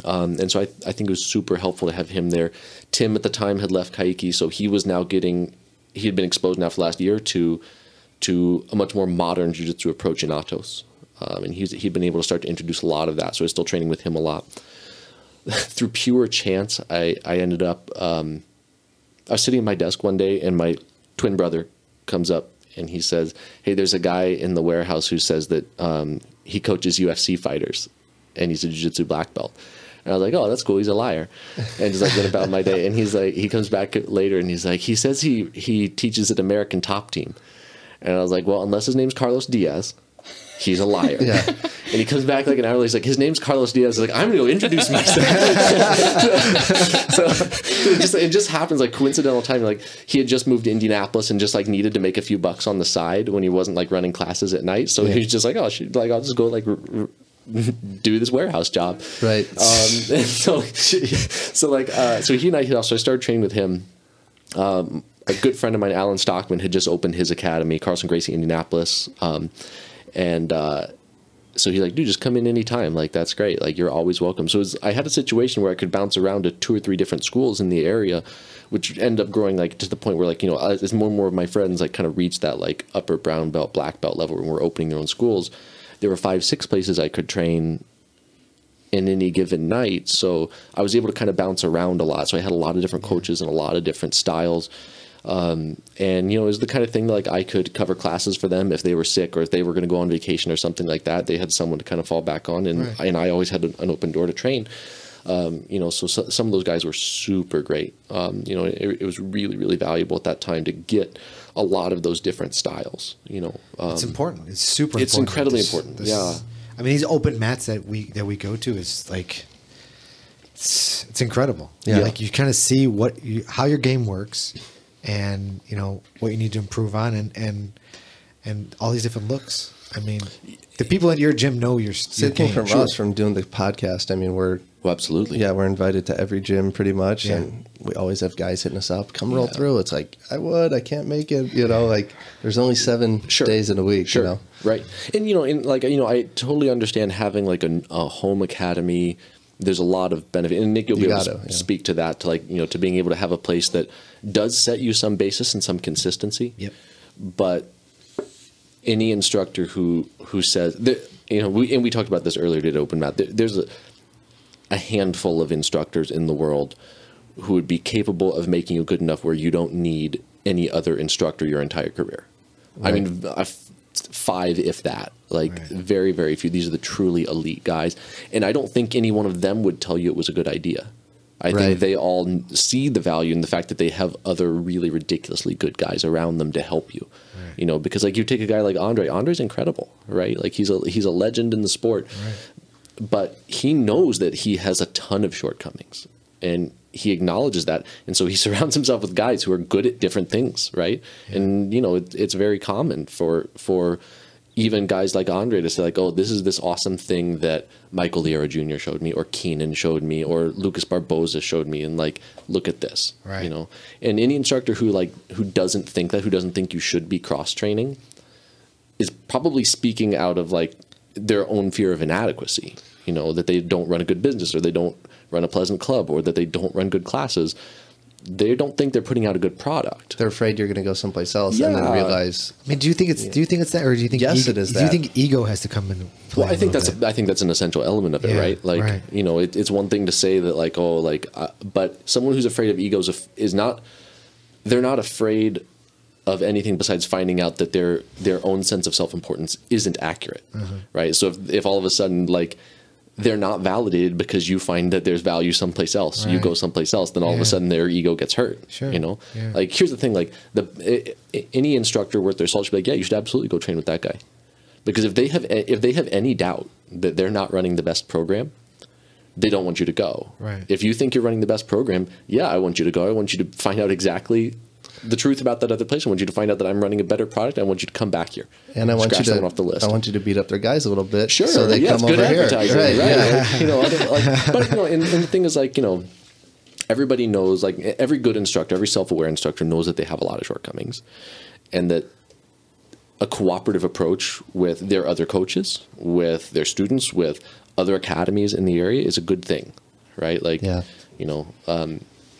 And so I think it was super helpful to have him there. Tim at the time had left Kaiki, so he was now he had been exposed now for the last year to a much more modern jiu-jitsu approach in Atos. And he'd been able to start to introduce a lot of that. So I was still training with him a lot. Through pure chance, I ended up, I was sitting at my desk one day and my twin brother comes up and he says, hey, there's a guy in the warehouse who says that he coaches UFC fighters and he's a jiu-jitsu black belt. And I was like, oh, that's cool. He's a liar. And just like went about my day. And he's like, he comes back later and he's like, he says he teaches at American Top Team. And I was like, well, unless his name's Carlos Diaz, he's a liar. Yeah. And he comes back like an hour later. He's like, his name's Carlos Diaz. He's like, I'm going to go introduce myself. so it just happens like coincidental time. Like he had just moved to Indianapolis and just like needed to make a few bucks on the side when he wasn't like running classes at night. So he was just like, oh, I'll just go like do this warehouse job. Right. And so he and I also started training with him. A good friend of mine, Alan Stockman, had just opened his academy, Carlson Gracie, Indianapolis. So he's like, dude, just come in anytime. Like, that's great. Like, you're always welcome. So I had a situation where I could bounce around to 2 or 3 different schools in the area, which ended up growing like to the point where like, you know, as more and more of my friends like kind of reached that like upper brown belt, black belt level and were opening their own schools, there were 5-6 places I could train in any given night. So I was able to kind of bounce around a lot. So I had a lot of different coaches and a lot of different styles. And, you know, it was the kind of thing that, like, I could cover classes for them if they were sick or if they were going to go on vacation or something like that. They had someone to kind of fall back on, and and I always had an open door to train. You know, so some of those guys were super great. You know, it was really, really valuable at that time to get a lot of those different styles. You know, it's important. It's super. It's important. incredibly important. Yeah. I mean, these open mats that we go to is like, it's incredible. Yeah. Like you kind of see how your game works. And you know what you need to improve on, and all these different looks. I mean, the people at your gym know your Sitting game. from us from doing the podcast. I mean, we're absolutely we're invited to every gym pretty much, and we always have guys hitting us up. Come roll through. It's like I can't make it. You know, like there's only 7 days in a week. Sure, you know? Right. And you know, I totally understand having like a home academy. There's a lot of benefit, and Nick, you'll be able to speak to that, to like, you know, to being able to have a place that does set you some basis and some consistency. Yep. But any instructor who says that, you know, we talked about this earlier at Open Mat. There's a handful of instructors in the world who would be capable of making you good enough where you don't need any other instructor your entire career. Right. I mean, 5, if that. Like, right. Very, very few. These are the truly elite guys. And I don't think any one of them would tell you it was a good idea. I think they all see the value in the fact that they have other really ridiculously good guys around them to help you. Right. You know, because like you take a guy like Andre. Andre's incredible, right? Like he's a legend in the sport. Right. But he knows that he has a ton of shortcomings. And he acknowledges that, and so he surrounds himself with guys who are good at different things, right? Yeah. And you know, it's very common for even guys like Andre to say like, "Oh, this is this awesome thing that Michael Liera Jr. showed me, or Keenan showed me, or Lucas Barboza showed me, and like, look at this," right? You know, and any instructor who doesn't think that, who doesn't think you should be cross training, is probably speaking out of like their own fear of inadequacy. You know, that they don't run a good business, or they don't run a pleasant club, or that they don't run good classes. They don't think they're putting out a good product. They're afraid you're going to go someplace else and then realize. I mean, do you think it's that, or do you think it is that? Do you think ego has to come in? Well, I think that's an essential element of it, right? Like, you know, it's one thing to say that like, oh, like, but someone who's afraid of egos is not. They're not afraid of anything besides finding out that their own sense of self-importance isn't accurate, right? So if all of a sudden like they're not validated because you find that there's value someplace else, you go someplace else, then all of a sudden their ego gets hurt. Sure. You know, like here's the thing: like any instructor worth their salt should be like, yeah, you should absolutely go train with that guy, because if they have any doubt that they're not running the best program, they don't want you to go. Right. If you think you're running the best program, yeah, I want you to go. I want you to find out exactly the truth about that other place. I want you to find out that I'm running a better product. I want you to come back here. And I want you to off the list. I want you to beat up their guys a little bit. Sure. So they come over here. Right. Yeah. Like, you know, but you know, and the thing is like, you know, everybody knows, like every good instructor, every self-aware instructor knows that they have a lot of shortcomings, and that a cooperative approach with their other coaches, with their students, with other academies in the area is a good thing, right? Like, you know,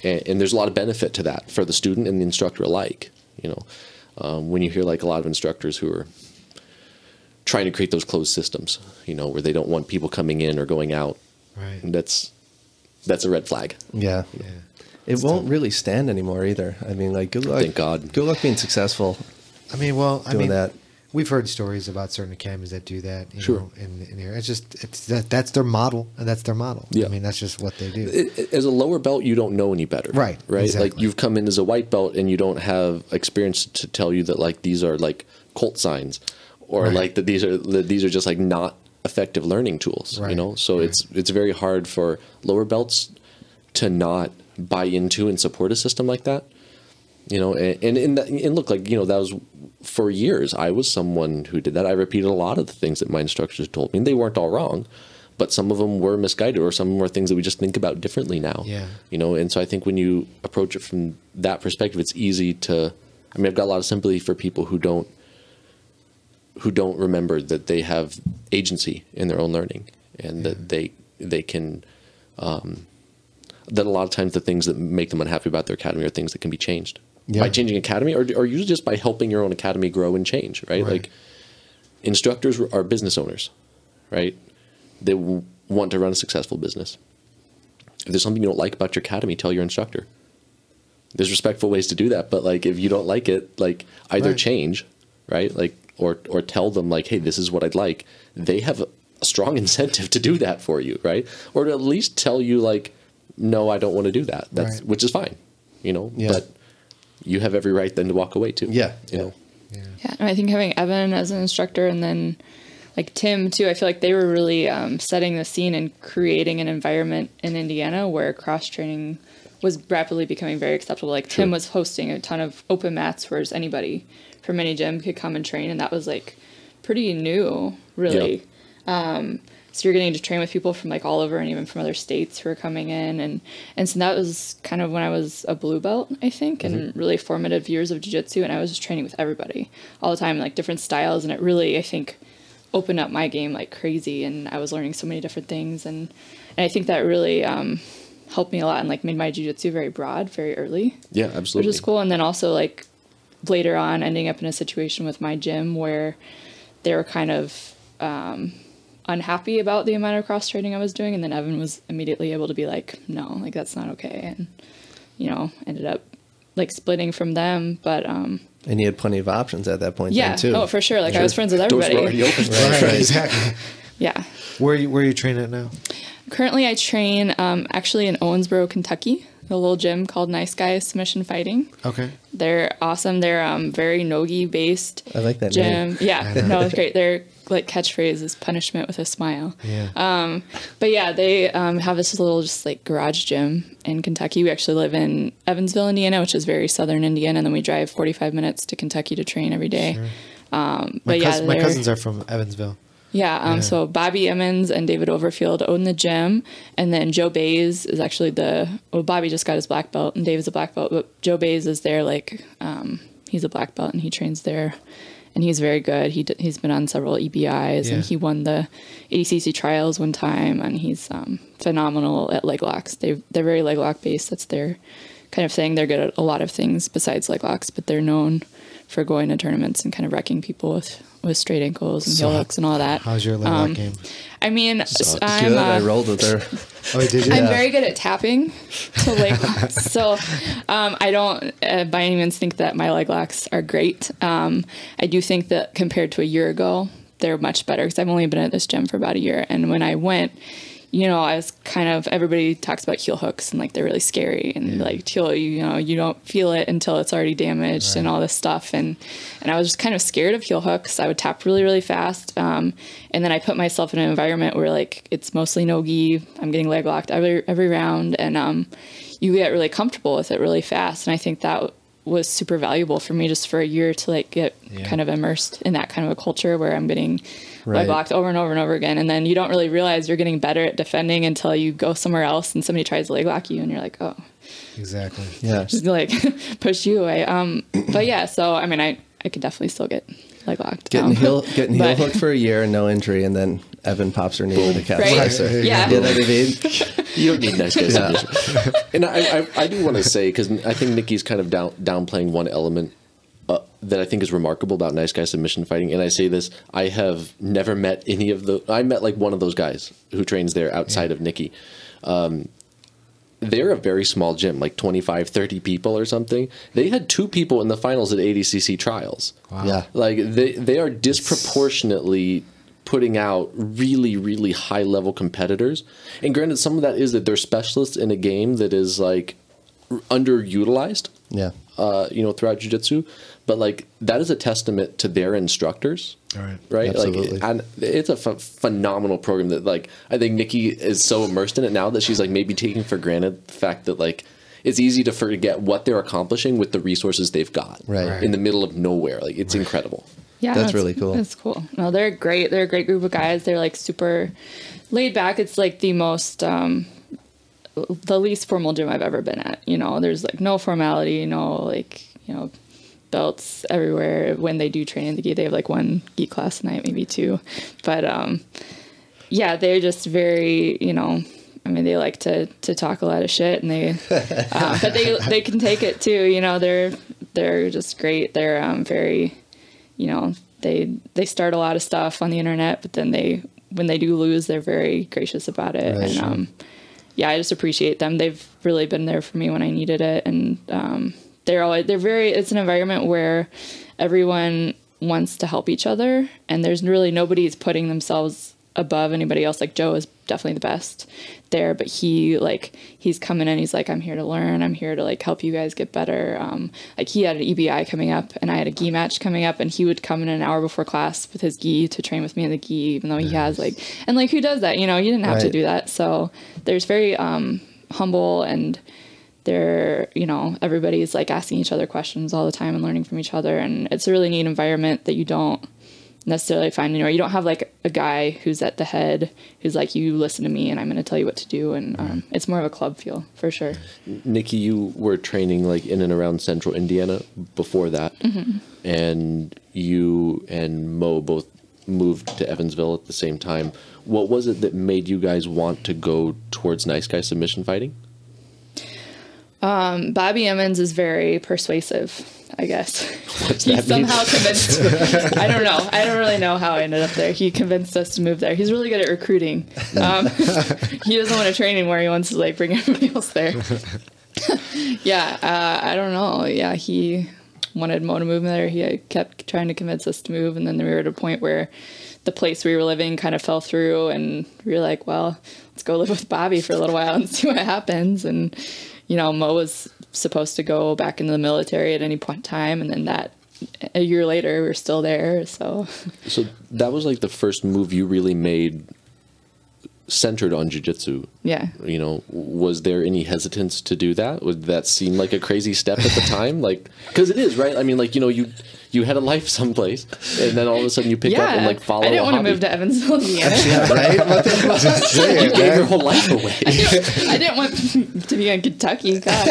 and there's a lot of benefit to that for the student and the instructor alike. You know, when you hear like a lot of instructors who are trying to create those closed systems, you know, where they don't want people coming in or going out, right? That's a red flag. Yeah. It won't really stand anymore either. I mean, like, good luck. Thank God. Good luck being successful. I mean, well, doing that. We've heard stories about certain academies that do that. You know, in here, that's their model, and that's their model. Yeah. I mean, that's just what they do. As a lower belt, you don't know any better, right? Exactly. Like you've come in as a white belt, and you don't have experience to tell you that like these are like cult signs, or like that these are just like not effective learning tools. Right. You know, so it's very hard for lower belts to not buy into and support a system like that. You know, and look, like, you know, that was for years. I was someone who did that. I repeated a lot of the things that my instructors told me. And they weren't all wrong, but some of them were misguided, or some of them were things that we just think about differently now. Yeah. You know, and so I think when you approach it from that perspective, it's easy to. I mean, I've got a lot of sympathy for people who don't remember that they have agency in their own learning, and that they can. That a lot of times the things that make them unhappy about their academy are things that can be changed. By changing academy, or usually just by helping your own academy grow and change, right? Like instructors are business owners, right? They want to run a successful business. If there's something you don't like about your academy, tell your instructor. There's respectful ways to do that, but like if you don't like it, like either change, right? Like or tell them like, hey, this is what I'd like. They have a strong incentive to do that for you, right? Or to at least tell you like, no, I don't want to do that. That's which is fine, you know. But you have every right then to walk away too. You know. Yeah, and I think having Evan as an instructor, and then like Tim too, I feel like they were really setting the scene and creating an environment in Indiana where cross training was rapidly becoming very acceptable. Like Tim was hosting a ton of open mats where anybody from any gym could come and train, and that was like pretty new, really. So you're getting to train with people from like all over, and even from other states who are coming in. And so that was kind of when I was a blue belt, I think, and really formative years of jiu-jitsu. And I was just training with everybody all the time, like different styles. And it really, I think, opened up my game like crazy. And I was learning so many different things. And I think that really helped me a lot and like made my jiu-jitsu very broad, very early. Yeah, absolutely. Which is cool. And then also like later on ending up in a situation with my gym where they were kind of unhappy about the amount of cross training I was doing, and then Evan was immediately able to be like, no, like that's not okay, and ended up like splitting from them, but and you had plenty of options at that point. Yeah, then too. Oh for sure. Like I was friends with everybody. Doors were already open. Right, exactly. Yeah. Where are you training at now? Currently, I train actually in Owensboro, Kentucky, a little gym called Nice Guy Submission Fighting. Okay. They're awesome. They're very no-gi based. I like that gym. name. Yeah, no, it's great. Their like catchphrase is punishment with a smile. Yeah. But yeah, they have this little just like garage gym in Kentucky. We actually live in Evansville, Indiana, which is very southern Indiana, and then we drive 45 minutes to Kentucky to train every day. Sure. My cousins are from Evansville. Yeah, so Bobby Emmons and David Overfield own the gym, and then Joe Baize is actually Bobby just got his black belt, and David's a black belt, but Joe Baize is there, like, he's a black belt, and he trains there, and he's very good. He's been on several EBIs, and he won the ADCC trials one time, and he's phenomenal at leg locks. They're very leg lock based. That's their kind of thing. They're good at a lot of things besides leg locks, but they're known for going to tournaments and kind of wrecking people with straight ankles and heel hooks and all that. How's your leg lock game? I mean, I'm good. I rolled with her. Oh, did you? I'm very good at tapping to leg locks. So I don't by any means think that my leg locks are great. I do think that compared to a year ago, they're much better because I've only been at this gym for about a year. And when I went, I was kind of, everybody talks about heel hooks and like they're really scary and like you don't feel it until it's already damaged and all this stuff. And I was just kind of scared of heel hooks. I would tap really, really fast. And then I put myself in an environment where like it's mostly no-gi. I'm getting leg locked every round, and you get really comfortable with it really fast. And I think that was super valuable for me just for a year to like get kind of immersed in that kind of a culture where I'm getting leg locked over and over and over again. And then you don't really realize you're getting better at defending until you go somewhere else and somebody tries to leg lock you and you're like, oh. Exactly. Yeah. Just like push you away. But yeah, so I mean, I could definitely still get leg locked. Getting heel hooked for a year and no injury, and then Evan pops her knee with a calf slicer. Yeah. You know what I mean? You don't need Nice Guy submission. And I do want to say, because I think Nikki's kind of downplaying one element that I think is remarkable about Nice Guy submission fighting. And I say this, I have never met any of I met like one of those guys who trains there outside of Nikki. They're a very small gym, like 25, 30 people or something. They had 2 people in the finals at ADCC trials. Wow. Yeah. Like they are disproportionately putting out really, really high level competitors. And granted, some of that is that they're specialists in a game that is like underutilized. Yeah. Throughout jiu-jitsu, but like that is a testament to their instructors. All right. Right. Absolutely. Like, and it's a phenomenal program that like I think Nikki is so immersed in it now that she's like maybe taking for granted the fact that like it's easy to forget what they're accomplishing with the resources they've got in the middle of nowhere. Like it's incredible. Yeah, that's really cool. That's cool. No, they're great. They're a great group of guys. They're like super laid back. It's like the most the least formal gym I've ever been at. There's like no formality, no like, belts everywhere. When they do train in the gi, they have like 1 gi class a night, maybe 2. But yeah, they're just very, I mean, they like to talk a lot of shit, and they, but they can take it too. They're just great. They're very, they start a lot of stuff on the internet, but then when they do lose, they're very gracious about it. Right, and yeah, I just appreciate them. They've really been there for me when I needed it, and it's an environment where everyone wants to help each other, and there's really nobody's putting themselves above anybody else. Like Joe is definitely the best there, but he's coming in, he's like, I'm here to learn, I'm here to like help you guys get better. Like he had an EBI coming up and I had a gi match coming up, and he would come in an hour before class with his gi to train with me in the gi, even though he has like, and like who does that? You didn't have to do that. So there's very humble, and they're, everybody's like asking each other questions all the time and learning from each other, and it's a really neat environment that you don't necessarily find anywhere. You don't have like a guy who's at the head who's like, you listen to me and I'm going to tell you what to do, and it's more of a club feel for sure. Nikki, you were training like in and around central Indiana before that, and you and Mo both moved to Evansville at the same time. What was it that made you guys want to go towards Nice Guy submission fighting? Bobby Emmons is very persuasive, I guess. What's He that mean? somehow convinced. I don't know. I don't really know how I ended up there. He convinced us to move there. He's really good at recruiting. He doesn't want to train anymore. He wants to like bring everybody else there. I don't know. Yeah, he wanted Mo to move there. He kept trying to convince us to move, and then we were at a point where the place we were living kind of fell through, and we were like, well, let's go live with Bobby for a little while and see what happens. And Mo was supposed to go back into the military at any point in time, and then a year later we're still there. So that was like the first move you really made centered on jiu-jitsu. Yeah. Was there any hesitance to do that? Would that seem like a crazy step at the time? Like, because it is, right? I mean, like, you had a life someplace, and then all of a sudden you pick up and like follow. I didn't want to hobby. move to Evansville, Indiana. Yeah, right? What the fuck? You gave your whole life away. I didn't want to be in Kentucky. God,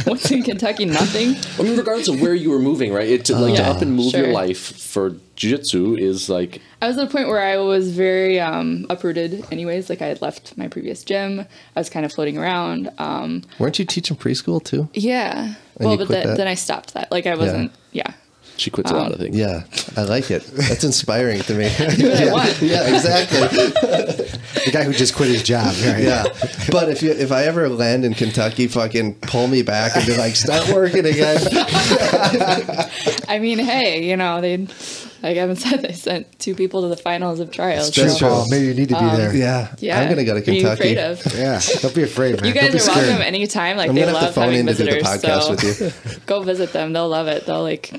what's in Kentucky? Nothing. I mean, regardless of where you were moving, right? To up and move your Sure. life for jiu-jitsu is like. I was at a point where I was very uprooted anyways. Like I had left my previous gym. I was kind of floating around. Weren't you teaching preschool too? Yeah. And Well, you but quit that? then I stopped that. Like I wasn't, yeah. She quits a lot of things. Yeah, I like it. That's inspiring to me. I want. Yeah, exactly. The guy who just quit his job. Right? Yeah, but if I ever land in Kentucky, fucking pull me back and be like, start working again. I mean, hey, they, like Evan said, they sent 2 people to the finals of trials. That's True, true. Paul. Maybe you need to be there. Yeah, Yeah. I'm gonna go to What are you Kentucky. afraid of? Yeah, don't be afraid, man. You don't guys be are scared. welcome anytime. Like I'm they gonna have to love phone having in to do the visitors. podcast So with you. go visit them. They'll love it. They'll like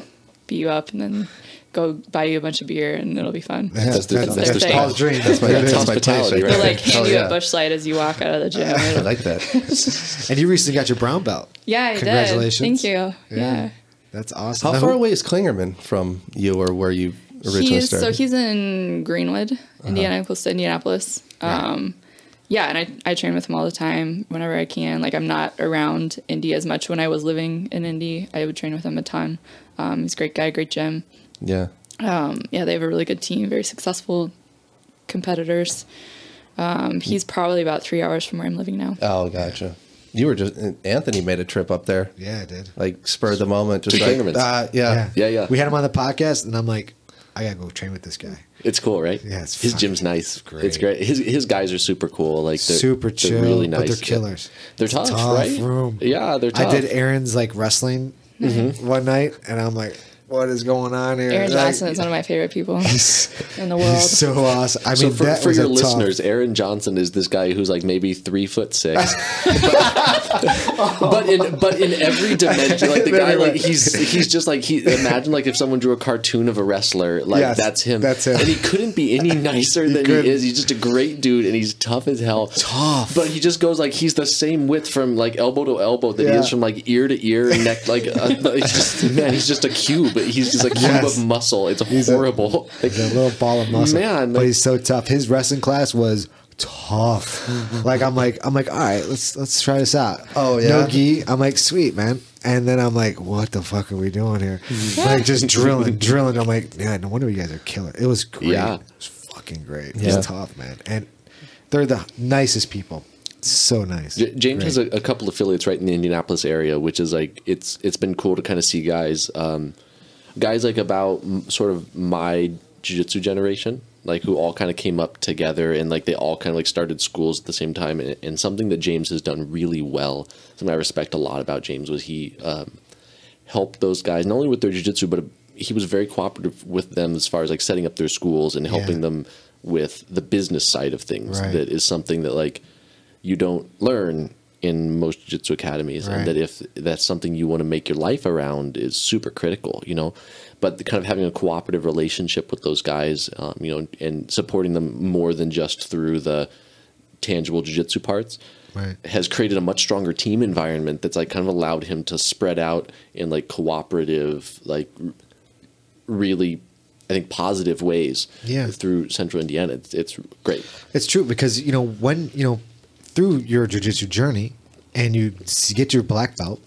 beat you up and then go buy you a bunch of beer and it'll be fun. Yeah, That's their their that's thing. Paul's dream. That's my hospitality, place right? They'll like hand Oh, you yeah. a bush light as you walk out of the gym. I like that. And you recently got your brown belt. Yeah, I did. Congratulations. Thank you. Yeah. That's awesome. How Now, far away is Klingerman from you, or where you originally started? He's in Greenwood, Indiana, close to Indianapolis. Yeah, and I train with him all the time whenever I can. Like I'm not around Indy as much. When I was living in Indy, I would train with him a ton. He's a great guy, great gym. Yeah. Yeah, they have a really good team, very successful competitors. He's probably about 3 hours from where I'm living now. Oh, gotcha. You were just Anthony made a trip up there. Yeah, I did. Like spur of the moment, just To like Klingerman's. yeah. Yeah. We had him on the podcast, and I'm like, I gotta go train with this guy. It's cool, right? Yeah, it's his fun. gym's nice. Great. It's great. His guys are super cool. Like they're, Super chill, they're really nice. but they're killers. They're tough, right? Room. Yeah, they're tough. I did Aaron's like wrestling one night, and I'm like, what is going on here? Aaron Like, Johnson is one of my favorite people in the world. He's so awesome. I mean, So that for was your a listeners, tough. Aaron Johnson is this guy who's like maybe 3'6", but in every dimension, like the guy, like he's just like imagine like if someone drew a cartoon of a wrestler, like Yes, that's him. that's him. And he couldn't be any nicer than couldn't. he is. He's just a great dude, and he's tough as hell. Tough. but he just goes like he's the same width from like elbow to elbow that he Yeah. is from like ear to ear and neck. Like it's just, man, he's just a cube. He's just a cube Yes. of muscle. It's He's horrible. He's a little ball of muscle, Man, but like- he's so tough. His wrestling class was tough. Like I'm like, all right, let's try this out. Oh, yeah? no gi. I'm like, sweet man. And then I'm like, what the fuck are we doing here? Like just drilling. I'm like, yeah, no wonder you guys are killer. It was great. Yeah. It was fucking great. Yeah. It's tough, man. And they're the nicest people. So nice. James Great. has a couple affiliates right in the Indianapolis area, which is like it's been cool to kind of see guys like about sort of my jiu-jitsu generation, like who all kind of came up together and like they all kind of like started schools at the same time. And something that James has done really well, something I respect a lot about James, was he helped those guys not only with their jiu-jitsu, but he was very cooperative with them as far as like setting up their schools and helping them with the business side of things. Right. That is something that like you don't learn in most jiu-jitsu academies, Right. and that if that's something you want to make your life around is super critical, but kind of having a cooperative relationship with those guys, and supporting them more than just through the tangible jiu-jitsu parts, Right. has created a much stronger team environment that's like kind of allowed him to spread out in like cooperative, like really, I think, positive ways through central Indiana. It's great. It's true because when through your jiu-jitsu journey and you get your black belt,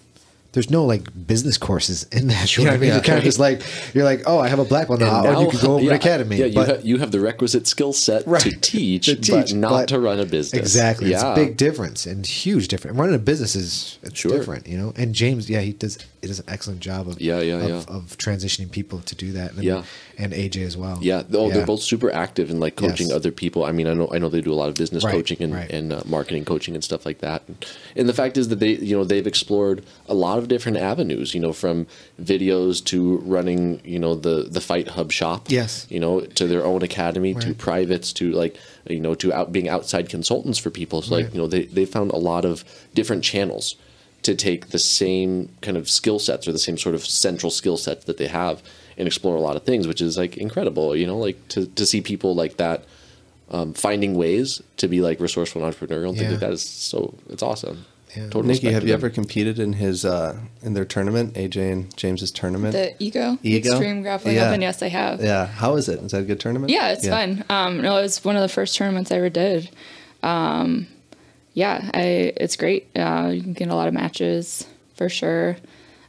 there's no like business courses in that. You know what I mean? You're kind of just like, you're like, oh, I have a black belt now, and you can go over to academy. Yeah, but you have the requisite skill set to teach, but not to run a business. Exactly. Yeah. It's a big difference and huge difference. Running a business is different, you know. And James, he does an excellent job of of transitioning people to do that. And AJ as well. Yeah. They're both super active in like coaching other people. I mean, I know they do a lot of business coaching and marketing coaching and stuff like that. And the fact is that they've explored a lot of different avenues, you know, from videos to running, you know, the Fight Hub shop, you know, to their own academy, to privates, to like, you know, to being outside consultants for people. So like, you know, they found a lot of different channels to take the same kind of skill sets or the same sort of central skill sets that they have and explore a lot of things, which is like incredible, you know, like to see people like that finding ways to be like resourceful and entrepreneurial and things like that is it's awesome. Yeah. Nikki, have you ever competed in his in their tournament, AJ and James's tournament? The Ego? Extreme Grappling Open? Yes, I have. Yeah. How is it? Is that a good tournament? Yeah, it's fun. No, it was one of the first tournaments I ever did. It's great. You can get a lot of matches for sure.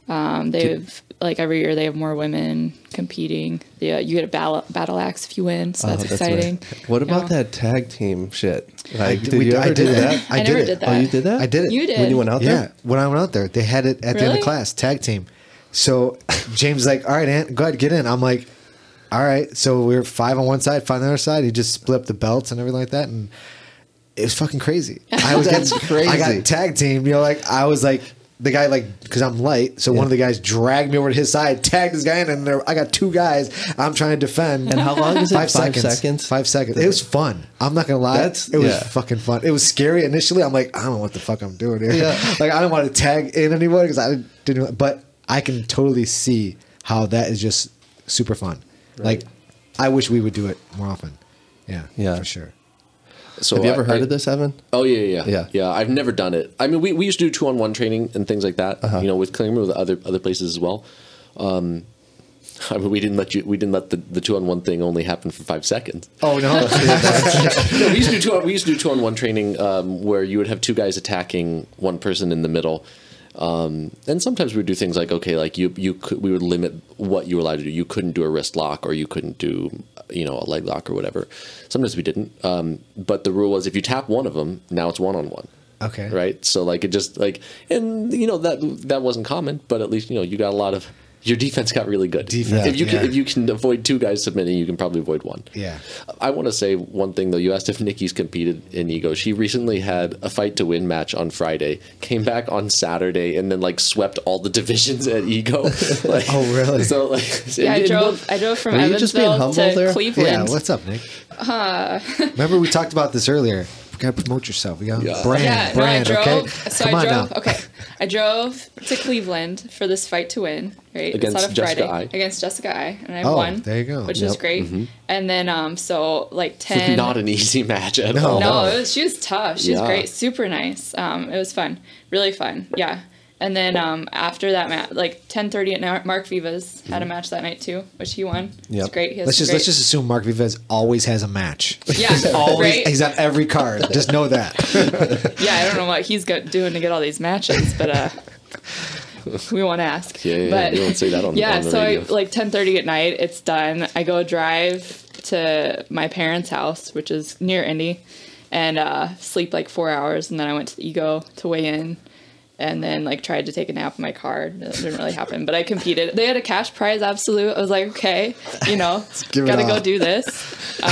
They've like every year they have more women competing. Yeah, you get a battle axe if you win, so that's exciting. Nice. What about that tag team shit? Like, did you ever do that? I never did that. Oh, you did that? I did it. You did? When you went out there? Yeah, when I went out there, they had it at the end of class, tag team. So James is like, all right, Ant, go ahead, get in. I'm like, all right. So we were 5 on one side, 5 on the other side. He just split up the belts and everything like that, and it was fucking crazy. I got tag team. You know, like I was like. The guy, like, because I'm light, so one of the guys dragged me over to his side, tagged this guy in, and I got 2 guys. I'm trying to defend. And how long is it? 5 seconds. 5 seconds. It was fun. I'm not gonna lie. It was fucking fun. It was scary initially. I'm like, I don't know what the fuck I'm doing here. Yeah. Like, I don't want to tag in anyone because I didn't. But I can totally see how that is just super fun. Right. Like, I wish we would do it more often. Yeah, for sure. So have you ever heard of this, Evan? Oh yeah. I've never done it. I mean, we used to do 2-on-1 training and things like that. You know, with Klingman, with other places as well. I mean, we didn't let the 2-on-1 thing only happen for 5 seconds. Oh no! No, we used to do 2-on-1 training where you would have 2 guys attacking one person in the middle. And sometimes we would do things like, okay, like we would limit what you were allowed to do. You couldn't do a wrist lock, or you couldn't do, you know, a leg lock or whatever. Sometimes we didn't. But the rule was if you tap one of them, now it's 1-on-1. Okay. Right. So like it just like, and you know, that wasn't common, but at least, you know, you got a lot of, your defense got really good. If you can avoid 2 guys submitting, you can probably avoid 1. Yeah. I want to say one thing though. You asked if Nikki's competed in Ego. She recently had a fight to win match on Friday, came back on Saturday, and then like swept all the divisions at Ego. Like, oh really? So like, yeah, I drove from Evansville to Cleveland. Yeah. What's up, Nick? Remember we talked about this earlier. You gotta promote yourself. We got brand. I drove. Okay. So Come on now. Okay. I drove to Cleveland for this fight to win. Right. Against Jessica I. Against Jessica I, and I won. There you go. Which is great. Mm-hmm. And then so like 10. It was not an easy match at all. No, she was tough. She was great. Super nice. It was fun. Really fun. Yeah. And then after that match, like 10:30 at Mark Vivas had a match that night too, which he won. Yeah, great. Let's just assume Mark Vivas always has a match. Yeah, always. He's on every card. Just know that. Yeah, I don't know what he's doing to get all these matches, but we won't ask. Yeah, but, you don't say that on the radio. So like 10:30 at night, it's done. I go drive to my parents' house, which is near Indy, and sleep like 4 hours, and then I went to the Ego to weigh in. And then, like, tried to take a nap in my car. It didn't really happen. But I competed. They had a cash prize absolute. I was like, okay, you know, gotta go do this. It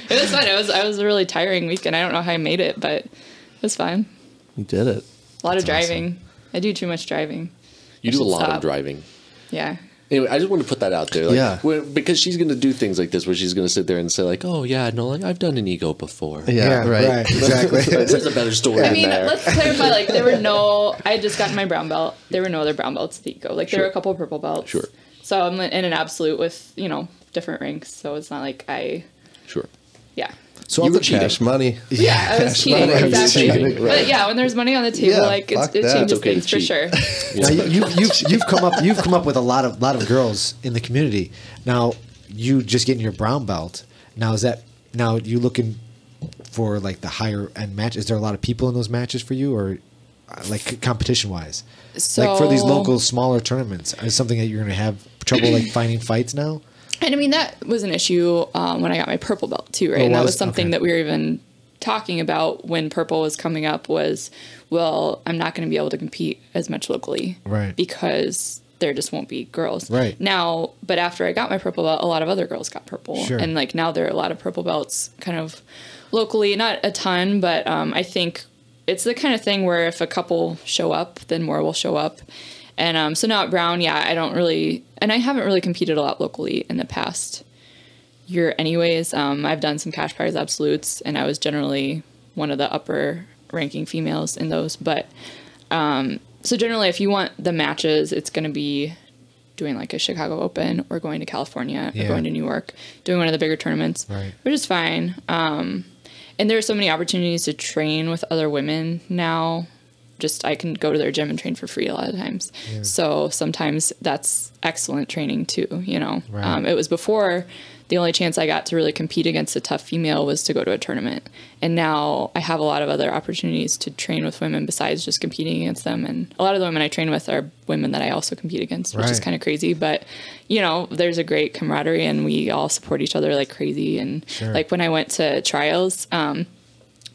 was fun. I was a really tiring weekend. I don't know how I made it, but it was fun. You did it. A lot of driving. Awesome. I do too much driving. You do a lot of driving. Yeah. Anyway, I just want to put that out there. Like, because she's going to do things like this where she's going to sit there and say, like, oh, yeah, no, like, I've done an Ego before. Yeah, right. Exactly. There's a better story I mean, in there. let's clarify, like, there were I had just gotten my brown belt. There were no other brown belts at the Ego. Like, there were a couple of purple belts. Sure. So I'm in an absolute with, you know, different ranks. So it's not like Sure. Yeah. So all the cash money. Yeah, I was cheating, exactly. But yeah, when there's money on the table, like it changes things for sure. Now, you've come up with a lot of girls in the community. Now you just getting your brown belt. Now you looking for like the higher end match? Is there a lot of people in those matches for you, or like competition wise? So, like for these local smaller tournaments, is something that you're going to have trouble like finding fights now? And I mean, that was an issue when I got my purple belt too, right? And that was something that we were even talking about when purple was coming up was, well, I'm not going to be able to compete as much locally. Right. Because there just won't be girls. Right. Now, but after I got my purple belt, a lot of other girls got purple. Sure. And like now there are a lot of purple belts kind of locally, not a ton, but I think it's the kind of thing where if a couple show up, then more will show up. And so now at Brown, I don't really, and I haven't really competed a lot locally in the past year anyways. I've done some cash prize absolutes, and I was generally one of the upper ranking females in those. But so generally, if you want the matches, it's going to be doing like a Chicago Open or going to California or going to New York, doing one of the bigger tournaments, which is fine. And there are so many opportunities to train with other women now. Just I can go to their gym and train for free a lot of times. Yeah. So sometimes that's excellent training too, you know. Right. It was before the only chance I got to really compete against a tough female was to go to a tournament. And now I have a lot of other opportunities to train with women besides just competing against them. And a lot of the women I train with are women that I also compete against, which is kind of crazy. But, you know, there's a great camaraderie and we all support each other like crazy. And like when I went to trials, I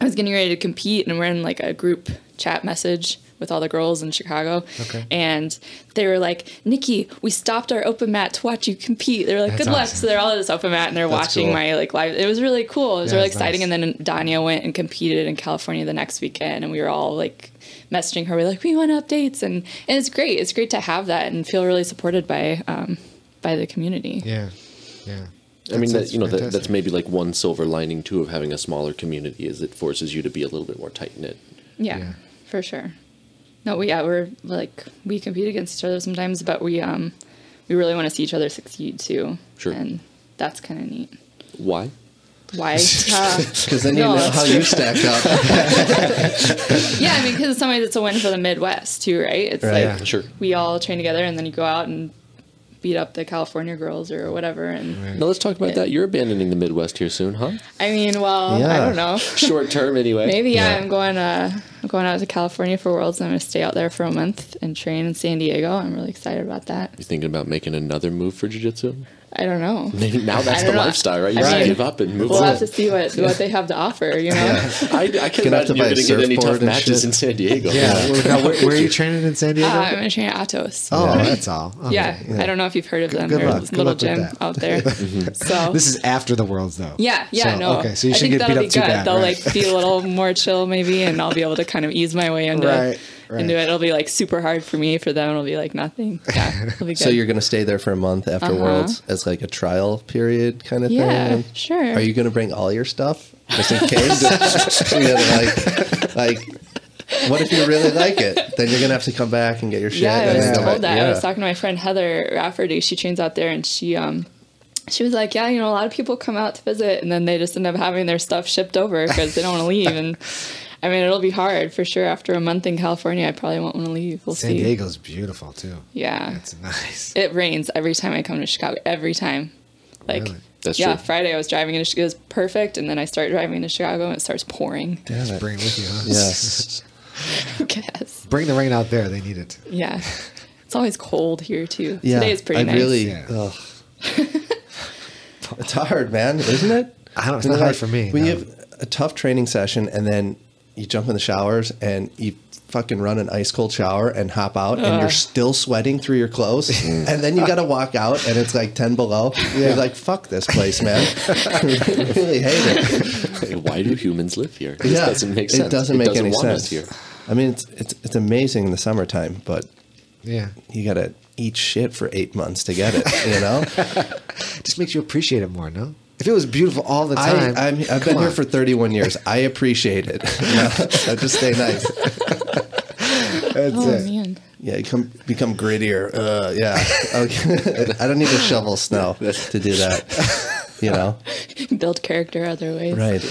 was getting ready to compete and we're in like a group chat message with all the girls in Chicago. Okay. And they were like, Nikki, we stopped our open mat to watch you compete. They were like, good luck. So they're all at this open mat and they're watching my like live. It was really cool. It was really exciting. Nice. And then Danya went and competed in California the next weekend and we were all like messaging her. We're like, we want updates. And it's great. It's great to have that and feel really supported by the community. Yeah. Yeah. I mean, that's maybe like one silver lining too of having a smaller community is it forces you to be a little bit more tight knit. Yeah, for sure. No, we're like we compete against each other sometimes, but we really want to see each other succeed too. Sure. And that's kind of neat. Why? Why? Because then you know how you stack up. Yeah, I mean, because in some ways it's a win for the Midwest too, right? It's like we all train together, and then you go out and beat up the California girls or whatever. And now let's talk about that. You're abandoning the Midwest here soon, huh? I mean, well, I don't know. Short term, anyway. Maybe I'm going out to California for Worlds. I'm going to stay out there for a month and train in San Diego. I'm really excited about that. You thinking about making another move for jiu-jitsu? I don't know. Now that's the lifestyle, right? You just give up and move on. We'll have to see what they have to offer, you know? I can't imagine you're going to get any tough matches in San Diego. Now, where are you training in San Diego? I'm going to train at Atos. Oh, that's all. Okay. Yeah, I don't know if you've heard of them. They're a little gym out there. So this is after the Worlds, though. Yeah, no. Okay, so you shouldn't get beat up too bad. They'll like be a little more chill maybe, and I'll be able to kind of ease my way into it. It'll be like super hard for me. For them, it'll be like nothing. Yeah, it'll be good. So you're going to stay there for a month after Worlds as like a trial period kind of thing? Yeah, sure. Are you going to bring all your stuff just in case? like, what if you really like it? Then you're going to have to come back and get your shit. Yeah, I was told that. I was talking to my friend Heather Rafferty. She trains out there, and she was like, yeah, a lot of people come out to visit, and then they just end up having their stuff shipped over because they don't want to leave. And I mean, it'll be hard for sure. After a month in California, I probably won't want to leave. We'll see. San Diego's beautiful too. Yeah, it's nice. It rains every time I come to Chicago. Every time, like really? That's true. Friday I was driving into Chicago. It was perfect, and then I start driving into Chicago, and it starts pouring. Damn it. Bring it with you, huh? Yes. I guess. Bring the rain out there. They need it. Yeah, it's always cold here too. Yeah, today is pretty nice. It's hard, man, isn't it? I don't know. It's not hard for me. When you have a tough training session and then you jump in the showers and you fucking run an ice cold shower and hop out and you're still sweating through your clothes and then you got to walk out and it's like 10 below. You're like, fuck this place, man. I really hate it. Why do humans live here? This doesn't make sense. It doesn't make any want sense. Us here. I mean, it's amazing in the summertime, but you got to eat shit for 8 months to get it, Just makes you appreciate it more, no? If it was beautiful all the time. I've been here for 31 years. I appreciate it. I just stay nice. That's it. Man. Yeah, you become grittier. Okay. I don't need to shovel snow to do that. Build character other ways. Right.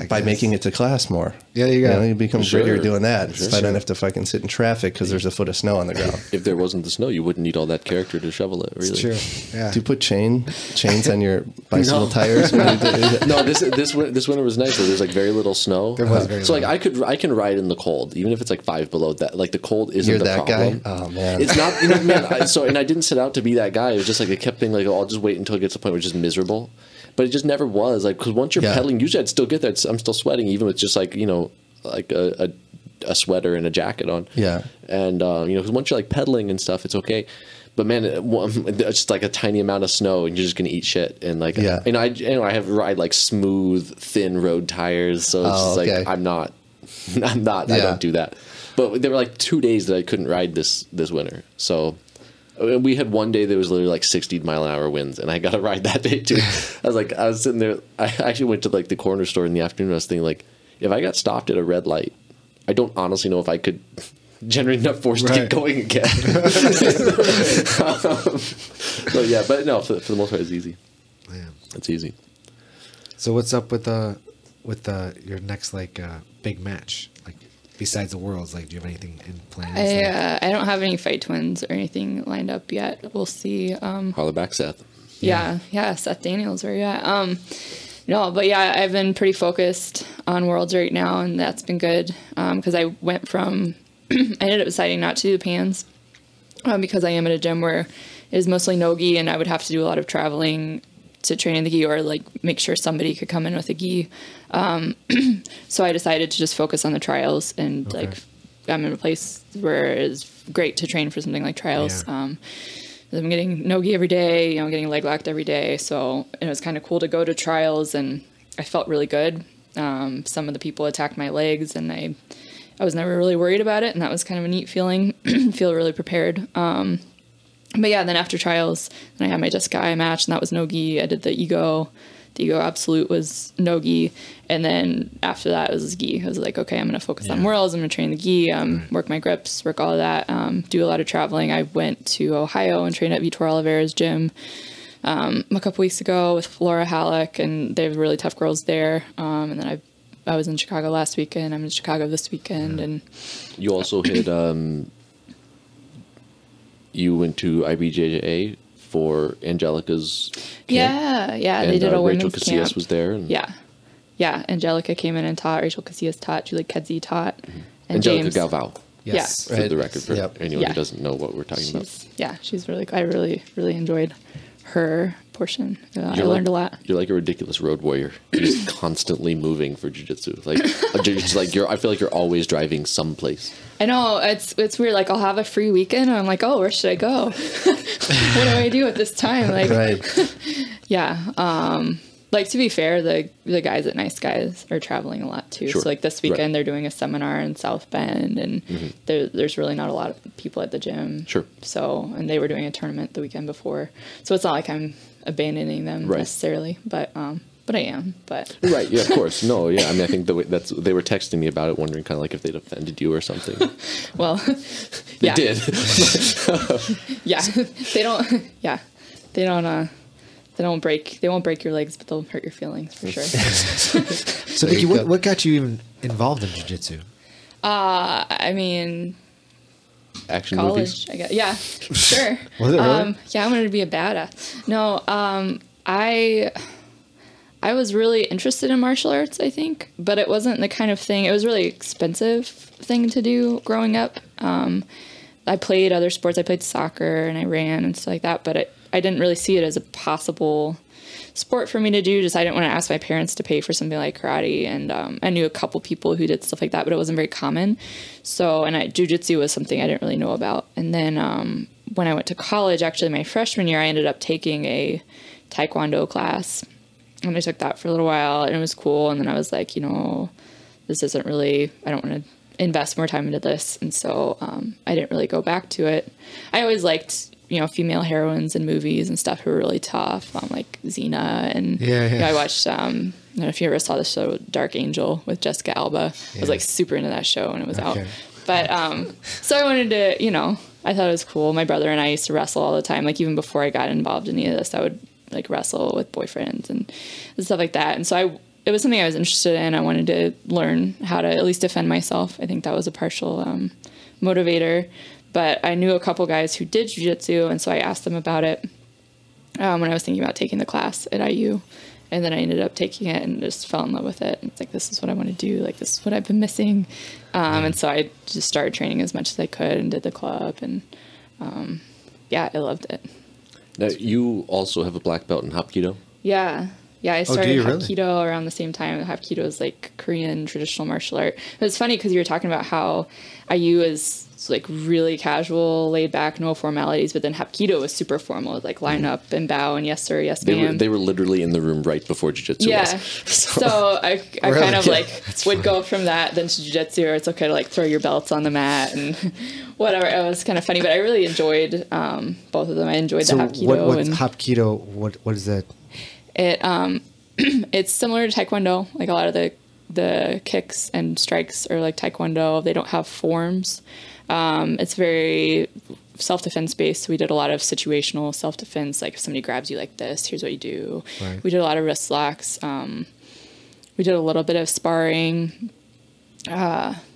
by making it to class more. Yeah, there you go. You become Sure. grittier doing that. Sure. So I don't have to fucking sit in traffic because there's a foot of snow on the ground. If there wasn't the snow, you wouldn't need all that character to shovel it. Really. It's true. Yeah. Do you put chains on your bicycle tires? When you do that? No, this winter was nice. There's like very little snow. There was very so like little. I can ride in the cold, even if it's like 5 below. That like the cold isn't You're the that problem. guy? Oh, man. It's not. Man. And I didn't set out to be that guy. It was just like I kept thinking like, oh, I'll just wait until it gets to the point where it's just miserable. But it just never was. Like, because once you're pedaling, usually I'd still get there. I'm still sweating, even with just like like a sweater and a jacket on. Yeah. And because once you're like pedaling and stuff, it's okay. But man, it's just like a tiny amount of snow, and you're just gonna eat shit. And like, I ride like smooth, thin road tires, so it's just like I'm not. I don't do that. But there were like 2 days that I couldn't ride this winter. So we had one day that was literally like 60-mile-an-hour winds, and I got to ride that day too. I was sitting there. I actually went to like the corner store in the afternoon. I was thinking like, if I got stopped at a red light, I don't honestly know if I could generate enough force to get going again. So yeah, but no, for the most part, it's easy. Man. It's easy. So what's up with your next big match? Like besides the Worlds, like do you have anything in plans? I don't have any fight twins or anything lined up yet. We'll see. Holler back, Seth. Yeah, Seth Daniels, where you at? No, but yeah, I've been pretty focused on Worlds right now, and that's been good because I went from I ended up deciding not to do the pans because I am at a gym where it is mostly no-gi, and I would have to do a lot of traveling to train in the gi or like make sure somebody could come in with a gi. So I decided to just focus on the trials, and like I'm in a place where it's great to train for something like trials. Yeah. I'm getting no-gi every day, getting leg locked every day. So it was kind of cool to go to trials, and I felt really good. Some of the people attacked my legs, and I was never really worried about it, and that was kind of a neat feeling. Feel really prepared. But yeah, then after trials, then I had my Jessica I match, and that was no-gi. I did the Ego. The Ego Absolute was no-gi. And then after that, it was gi. I was like, okay, I'm going to focus on Worlds. I'm going to train the gi, work my grips, work all of that, do a lot of traveling. I went to Ohio and trained at Vitor Oliveira's gym a couple weeks ago with Laura Halleck, and they have really tough girls there. And then I was in Chicago last weekend. I'm in Chicago this weekend. And you also hit... you went to IBJJA for Angelica's camp. Yeah, they did a women's Rachel Casillas camp. was there. And Yeah, Angelica came in and taught. Rachel Casillas taught. Julie Kedzie taught. And Angelica James Galvao. Yes. For the record, for anyone who doesn't know what we're talking about. Yeah, she's really. I really enjoyed her portion. I learned a lot. You're like a ridiculous road warrior. You're just constantly moving for jiu-jitsu. Like, just like I feel like you're always driving someplace. I know it's weird. Like I'll have a free weekend, and I'm like, oh, where should I go? What do I do at this time? Like, yeah. Like to be fair, the guys at Nice Guys are traveling a lot too. Sure. So like this weekend they're doing a seminar in South Bend, and there's really not a lot of people at the gym. Sure. So and they were doing a tournament the weekend before, so it's not like I'm abandoning them necessarily, but I am. But right, yeah, of course, no, yeah. I mean, I think they were texting me about it, wondering kind of like if they'd offended you or something. Well, they did. Yeah, they don't. Yeah, they don't. They won't break your legs, but they'll hurt your feelings for sure. So, Nikki, what got you even involved in jiu-jitsu? I mean, action college, movies. I guess. Yeah, sure. Was it really? Yeah, I wanted to be a badass. No, I was really interested in martial arts, I think, but it wasn't the kind of thing. It was a really expensive thing to do growing up. I played other sports. I played soccer and I ran and stuff like that, but I didn't really see it as a possible sport for me to do. Just I didn't want to ask my parents to pay for something like karate, and I knew a couple people who did stuff like that, but it wasn't very common. So, and jiu-jitsu was something I didn't really know about. And then when I went to college, actually my freshman year, I ended up taking a taekwondo class, and I took that for a little while, and it was cool. And then I was like, this isn't really, I don't want to invest more time into this. And so I didn't really go back to it. I always liked, female heroines in movies and stuff who were really tough, like Xena. And I watched, I don't know if you ever saw the show Dark Angel with Jessica Alba. I was like super into that show when it was out. But so I wanted to, I thought it was cool. My brother and I used to wrestle all the time. Like even before I got involved in any of this, I would like wrestle with boyfriends and stuff like that. And so it was something I was interested in. I wanted to learn how to at least defend myself. I think that was a partial motivator. But I knew a couple guys who did jiu-jitsu, and so I asked them about it when I was thinking about taking the class at IU. And then I ended up taking it and just fell in love with it. And it's like, this is what I want to do. Like, this is what I've been missing. And so I just started training as much as I could and did the club. And yeah, I loved it. Now, you also have a black belt in Hapkido? Yeah. Yeah, I started really? Hapkido around the same time. Hapkido is like Korean traditional martial art. It's funny because you were talking about how IU is like really casual, laid back, no formalities, but then Hapkido was super formal, like line up and bow and yes sir, yes ma'am. They were literally in the room right before jiu-jitsu yeah. was. So I Really? kind of Yeah, like would go from that then to jiu-jitsu, or it's okay to like throw your belts on the mat and whatever. It was kind of funny, but I really enjoyed both of them. I enjoyed the Hapkido. What's Hapkido? What is that? It it's similar to Taekwondo. Like a lot of the kicks and strikes are like Taekwondo. They don't have forms. It's very self-defense based. So we did a lot of situational self-defense. Like if somebody grabs you like this, here's what you do. Right. We did a lot of wrist locks. We did a little bit of sparring.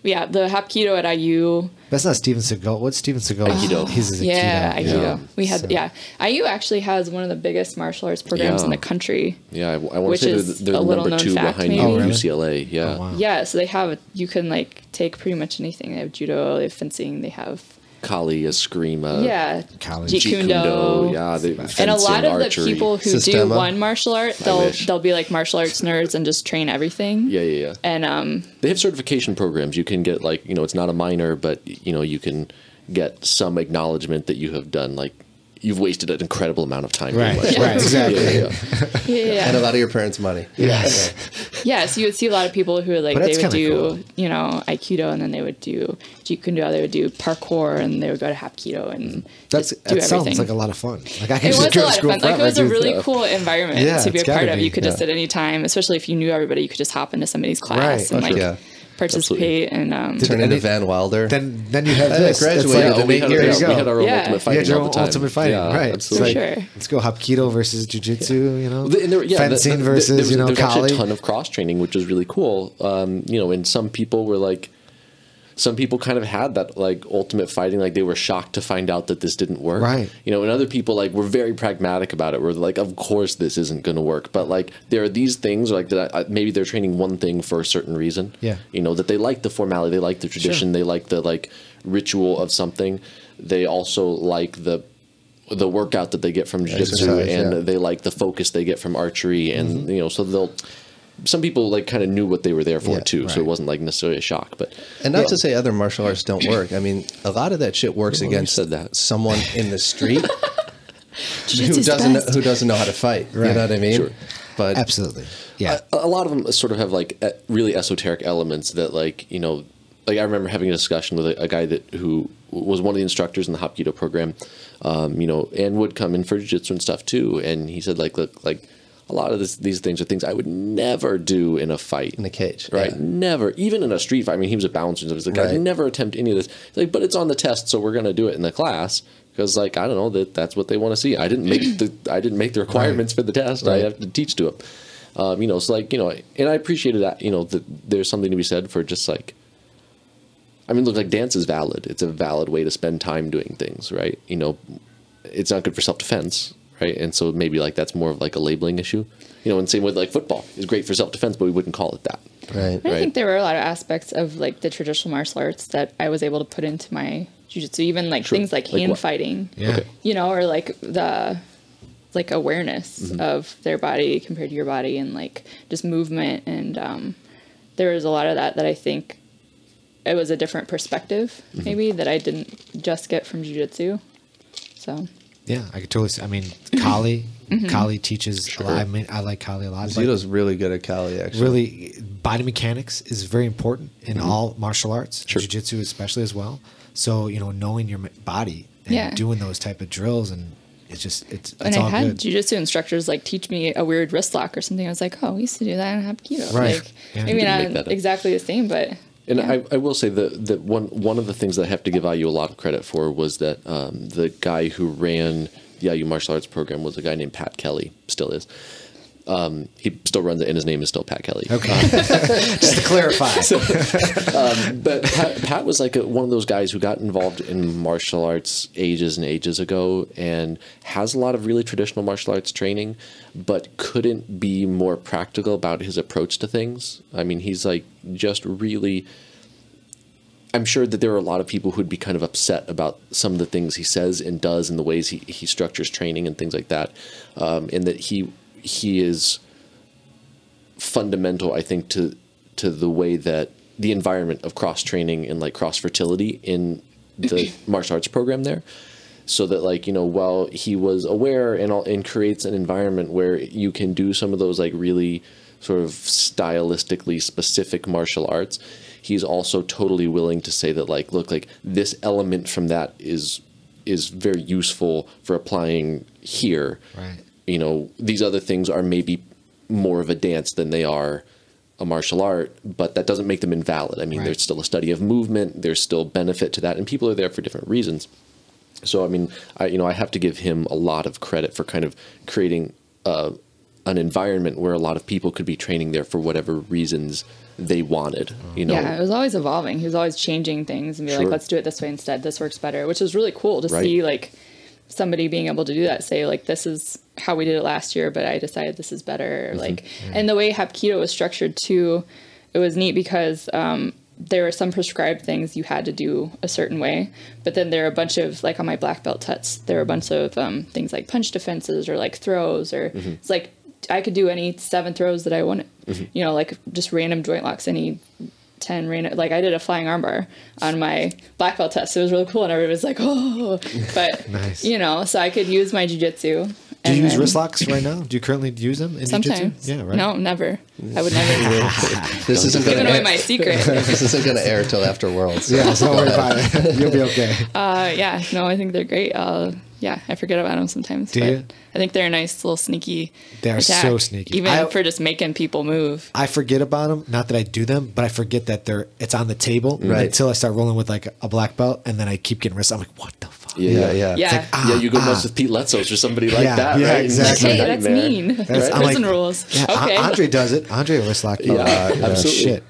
Yeah, the Hapkido at IU. That's not Steven Seagal. What's Steven Seagal? Aikido. His is Yeah, Aikido. Aikido. Yeah. We had, So- IU actually has one of the biggest martial arts programs Yeah. in the country. Yeah, I want Which to say is they're a the little number known 2 fact, behind maybe. Oh, really? UCLA. Yeah. Oh, wow. Yeah, so they have, you can like take pretty much anything. They have judo, they have fencing, they have, Kali, Eskrima. yeah, Kali. Jeet Jeet Kune Kune Do. Do. Yeah, they, And a fencing, lot of archery. the people who do Sistema. one martial art, wish. they'll be like martial arts nerds and just train everything. Yeah. And They have certification programs. You can get like, it's not a minor, but you can get some acknowledgement that you have done like you've wasted an incredible amount of time. Right, doing right, exactly. yeah, And a lot of your parents' money. Yeah. yeah. So you would see a lot of people who like But they that's would kinda do Aikido, and then they would do Jeet Kune Do, they would do parkour, and they would go to Hapkido and That just do sounds everything. like a lot of fun. Like I can It just was go a to lot of school fun. Like it forever was a and do really stuff. cool environment Yeah, to be a it's gotta part of. be, You could just at any time, especially if you knew everybody, you could just hop into somebody's class Right. and like Yeah. participate. And Turn and into it- Van Wilder. Then you have I this. That's graduated like- in we 8 had, years. we had our own Yeah. ultimate You fighting had your all own the time. ultimate fighting, Yeah, right? absolutely. For sure. Let's go Hapkido versus Jiu-Jitsu, Fencing fencing versus, there's actually Kali. a ton of cross training, which is really cool. And some people were like, some people kind of had that like ultimate fighting, like they were shocked to find out that this didn't work. Right. And other people like were very pragmatic about it. Were like, of course this isn't going to work, but like there are these things like that. Maybe they're training one thing for a certain reason. Yeah. That they like the formality, they like the tradition, Sure. they like the like ritual of something. They also like the workout that they get from jiu-jitsu, Exercise, and yeah. they like the focus they get from archery, and so some people like kind of knew what they were there for Yeah, too, so it wasn't like necessarily a shock. But And not to say other martial arts don't work. I mean, a lot of that shit works Well, you against said that. someone in the street who Jiu-jitsu's the best. doesn't know how to fight. You Right. know what I mean? Sure. But Absolutely. Yeah. a lot of them sort of have like really esoteric elements that like like I remember having a discussion with a guy who was one of the instructors in the Hapkido program, and would come in for jiu-jitsu and stuff too, and he said like, look, like a lot of these things are things I would never do in a fight. in a cage. Right, Yeah. never, even in a street fight. I mean, he was a bouncer, so he's like, Right. I'd never attempt any of this. He's like, but it's on the test, so we're gonna do it in the class because, like, I don't know that's what they want to see. I didn't make the requirements for the test. I Right. have to teach to them. So like and I appreciated that. That there's something to be said for just like. I mean, look, like dance is valid. It's a valid way to spend time doing things, right? It's not good for self-defense, right? And so maybe like that's more of like a labeling issue. And same with like football is great for self-defense, but we wouldn't call it that. Right. I think there were a lot of aspects of like the traditional martial arts that I was able to put into my jiu-jitsu, even like Sure. things like Like hand what? fighting, Yeah. Okay. or like the like awareness of their body compared to your body, and like just movement. And there was a lot of that I think it was a different perspective maybe that I didn't just get from jiu-jitsu. So Yeah, I could totally see. I mean, Kali teaches a lot. I mean, I like Kali a lot. but Zudo's really good at Kali, actually. really, body mechanics is very important in all martial arts, Sure. jiu-jitsu especially as well. So, knowing your body and Yeah. doing those type of drills, and it's and I all had good. jiu-jitsu instructors like teach me a weird wrist lock or something. I was like, oh, we used to do that in Hapkido. Right. Like, Yeah. maybe You can not make that up. exactly the same, but And yeah. I will say that one of the things that I have to give IU a lot of credit for was that the guy who ran the IU martial arts program was a guy named Pat Kelly, still is. He still runs it, and his name is still Pat Kelly. Okay, just to clarify. But Pat was like one of those guys who got involved in martial arts ages and ages ago, and has a lot of really traditional martial arts training, but couldn't be more practical about his approach to things. I mean, he's like just really. I'm sure that there are a lot of people who'd be kind of upset about some of the things he says and does, and the ways he structures training and things like that, and that he is fundamental, I think, to the way that the environment of cross training and like cross fertility in the martial arts program there. So that, like, you know, while he was aware and creates an environment where you can do some of those like really sort of stylistically specific martial arts, he's also totally willing to say that, like, look, like this element from that is very useful for applying here. Right. You know, these other things are maybe more of a dance than they are a martial art, but that doesn't make them invalid. I mean, Right. there's still a study of movement. There's still benefit to that, and people are there for different reasons. So, I mean, I have to give him a lot of credit for kind of creating an environment where a lot of people could be training there for whatever reasons they wanted. You know, Yeah, it was always evolving. He was always changing things and be like, Sure. let's do it this way instead. This works better, which is really cool to Right. see, like, somebody being able to do that, say, like, this is how we did it last year, but I decided this is better. Like, and the way Hapkido was structured too, it was neat because there were some prescribed things you had to do a certain way, but then there are a bunch of, like on my black belt tuts, there are a bunch of things like punch defenses or like throws, or it's like I could do any 7 throws that I wanted, you know, like just random joint locks, any 10 random, like I did a flying armbar on my black belt test. It was really cool, and everybody was like, oh, but Nice. you know, so I could use my jiu-jitsu. Do you use then- wrist locks right now? Do you currently use them in jiu-jitsu? Sometimes. Yeah, right. No, never. I would never. This isn't going Giving to away my secret. This isn't going to air till after Worlds. Yeah, so don't worry about it. You'll be okay. Yeah, no, I think they're great. Yeah, I forget about them sometimes. Do but you? I think they're a nice little sneaky. They're attack, so sneaky. even for just making people move. I forget about them. Not that I do them, but I forget that it's on the table Right. until I start rolling with like a black belt, and then I keep getting wrists. I'm like, what the fuck? Yeah. Yeah, yeah, you go mess with Pete Letzos or somebody like Yeah, that, yeah, right? exactly. hey, that's Nightmare. mean. That's- I'm Prison like- rules. Yeah, Okay. Andre does it. Andre wrist lock. you. absolutely. Shit.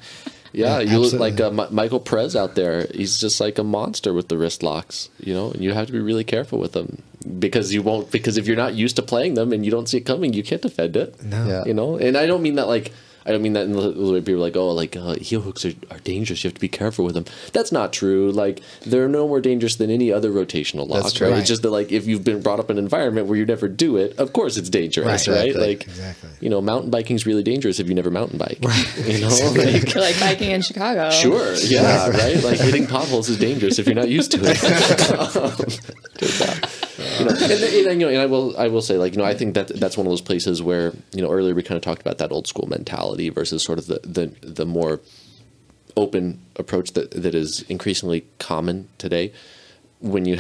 Yeah, Yeah, you look like absolutely. Michael Perez out there. He's just like a monster with the wrist locks, you know, and you have to be really careful with them because if you're not used to playing them and you don't see it coming, you can't defend it. No. Yeah. You know, and I don't mean that in the way people are like, oh, like heel hooks are dangerous. You have to be careful with them. That's not true. Like, they're no more dangerous than any other rotational lock. That's true. Right? Right. It's just that, like, if you've been brought up in an environment where you never do it, of course it's dangerous, Right. right? Exactly. Like, Exactly. you know, mountain biking's really dangerous if you never mountain bike. Right. You know, like, like biking in Chicago. sure, yeah, right. Like hitting potholes is dangerous if you're not used to it. You know, and I will say, like, you know, I think that's one of those places where, you know, earlier we kind of talked about that old school mentality versus sort of the more open approach that is increasingly common today. When you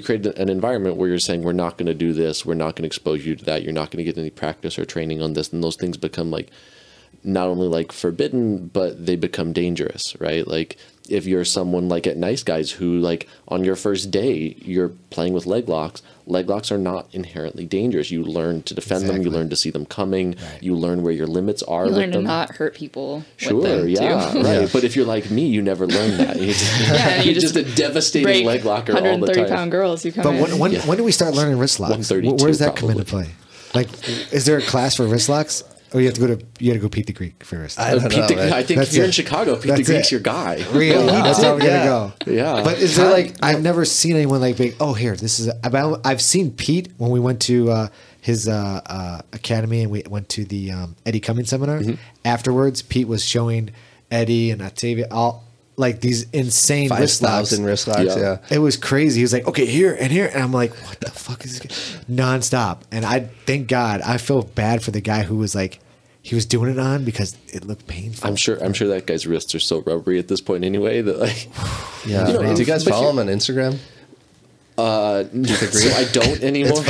create an environment where you're saying, we're not going to do this, we're not going to expose you to that, you're not going to get any practice or training on this, and those things become like not only like forbidden, but they become dangerous, right? Like, if you're someone like at Nice Guys who, like, on your first day you're playing with leg locks are not inherently dangerous. You learn to defend them, you Exactly. learn to see them coming, Right. you learn where your limits are. You with learn to them. not hurt people. Sure, with them yeah, too. right. But if you're like me, you never learn that. Yeah, you you're just a devastating break leg locker all the 130 time. pound girls who come But in. when do we start learning wrist locks? 132 Where does that come into probably. play? Like, is there a class for wrist locks? Or you have to go Pete the Greek for wrist I locks? don't Pete know, the, man. I think That's if you're it. in Chicago, Pete the That's Greek's it. your guy. Really? That's how we're Yeah. gonna go. Yeah. But is there like I've never seen anyone like being, oh, here, this is I've seen Pete when we went to his academy and we went to the Eddie Cummings seminar. Mm-hmm. Afterwards, Pete was showing Eddie and Octavia all like these insane wrist locks. 5,000 wrist locks, Yeah. yeah. It was crazy. He was like, okay, here and here. And I'm like, what the fuck is this? Nonstop. And thank God, I feel bad for the guy who was like, he was doing it on because it looked painful. I'm sure that guy's wrists are so rubbery at this point anyway that, like, Yeah. You know, Do you guys but follow him on Instagram? so I don't anymore.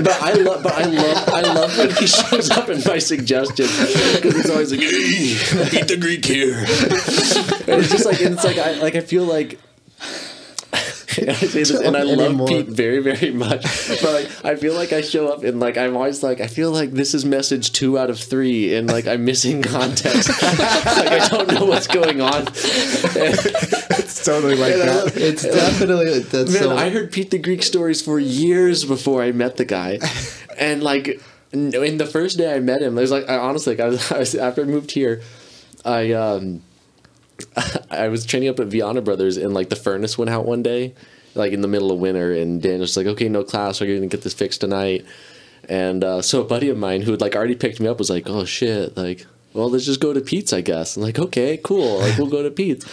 But I love when he shows up in my suggestion because he's always like, hey, eat the Greek here. And it's just like, I feel like And I say this, and I love Pete very, very much. But like, I feel like I show up and like I'm always like, I feel like this is message 2 out of 3, and like I'm missing context. Like I don't know what's going on. It's totally like that. It's definitely that's Man, so. I heard Pete the Greek stories for years before I met the guy, and like in the first day I met him, there's like I honestly, I was after I moved here, I was training up at Viana Brothers, and like the furnace went out one day, like in the middle of winter, and Dan was like, "Okay, no class, we're gonna get this fixed tonight." And so a buddy of mine who had like already picked me up was like, "Oh shit, like, well, let's just go to Pete's, I guess." I'm like, "Okay, cool, like we'll go to Pete's."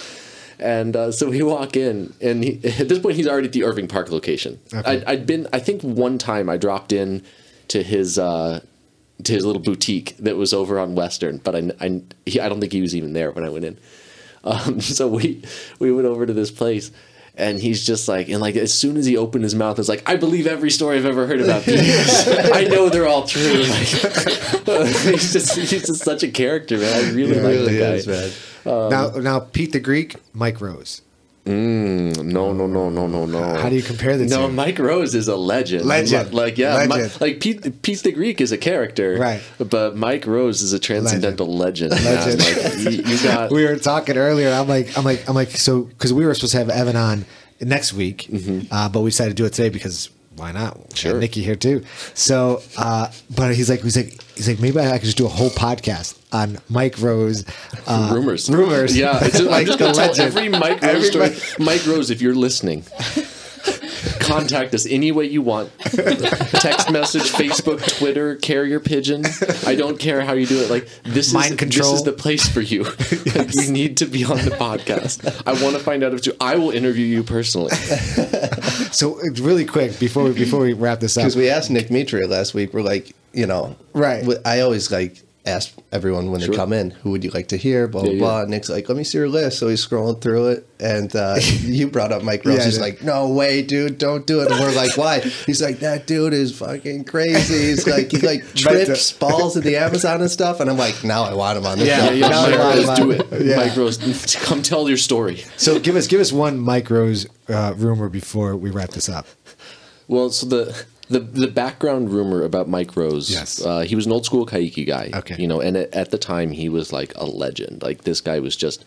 And so we walk in, and at this point he's already at the Irving Park location. Okay. I'd been, I think one time I dropped in to his little boutique that was over on Western, but I don't think he was even there when I went in. So we went over to this place, and he's just like, and like as soon as he opened his mouth, it's like, I believe every story I've ever heard about Pete. I know they're all true. Like, he's just such a character, man. I really like the guy. Is, man. Now Pete the Greek, Mike Rose. No. How do you compare the two? No, Mike Rose is a legend. Like, yeah, Legend. like Pete the Greek is a character, right? But Mike Rose is a transcendental legend. Legend. Like, you got. We were talking earlier. I'm like, so because we were supposed to have Evan on next week, but we decided to do it today because why not? Sure. Got Nikki here too. So, but he's like, maybe I could just do a whole podcast on Mike Rose. Rumors. Yeah, it's just, I'm just gonna tell legend. every Mike Rose story. Mike Rose, if you're listening, contact us any way you want. Text message, Facebook, Twitter, carrier pigeon. I don't care how you do it. Like this is the place for you. Yes. You need to be on the podcast. I want to find out if I will interview you personally. So really quick before we wrap this up, Because we asked Nick Mitria last week, we're like, right. I always like ask everyone when they come in, who would you like to hear, blah, blah, blah. And Nick's like, let me see your list. So he's scrolling through it. And you brought up Mike Rose. He's like, no way, dude, don't do it. And we're like, why? He's like, that dude is fucking crazy. He's like, he trips balls in the Amazon and stuff. And I'm like, now I want him on this show. Yeah, Mike Rose, do it. Yeah. Mike Rose, come tell your story. So give us one Mike Rose rumor before we wrap this up. Well, so the background rumor about Mike Rose, yes, he was an old school Kaiki guy, okay, and at the time he was like a legend. Like this guy was just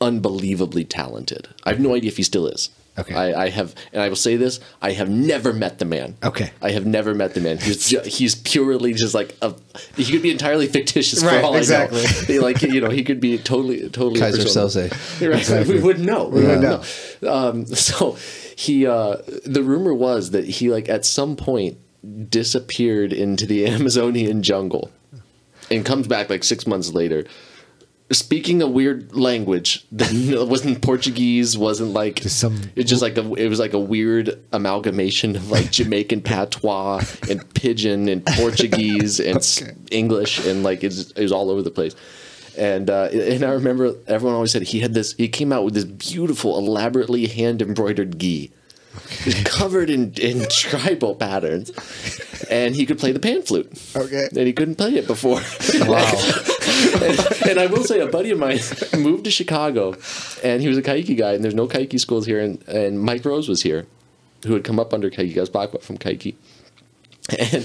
unbelievably talented. I have no idea if he still is. Okay, I will say this: I have never met the man. Okay, I have never met the man. He's purely just like he could be entirely fictitious for all exactly. I know. Like he could be totally Kaiser Soze. Right? Exactly. We wouldn't know. We wouldn't know. So. The rumor was that he like at some point disappeared into the Amazonian jungle and comes back like 6 months later speaking a weird language that wasn't Portuguese, wasn't like it was like a weird amalgamation of like Jamaican patois and pidgin and Portuguese and English, and like it was all over the place. And I remember everyone always said he came out with this beautiful, elaborately hand embroidered gi, covered in tribal patterns, and he could play the pan flute. Okay, and he couldn't play it before. Wow. and I will say, a buddy of mine moved to Chicago, and he was a Kaiki guy, and there's no Kaiki schools here, and Mike Rose was here, who had come up under Kaiki. I was black belt from Kaiki, and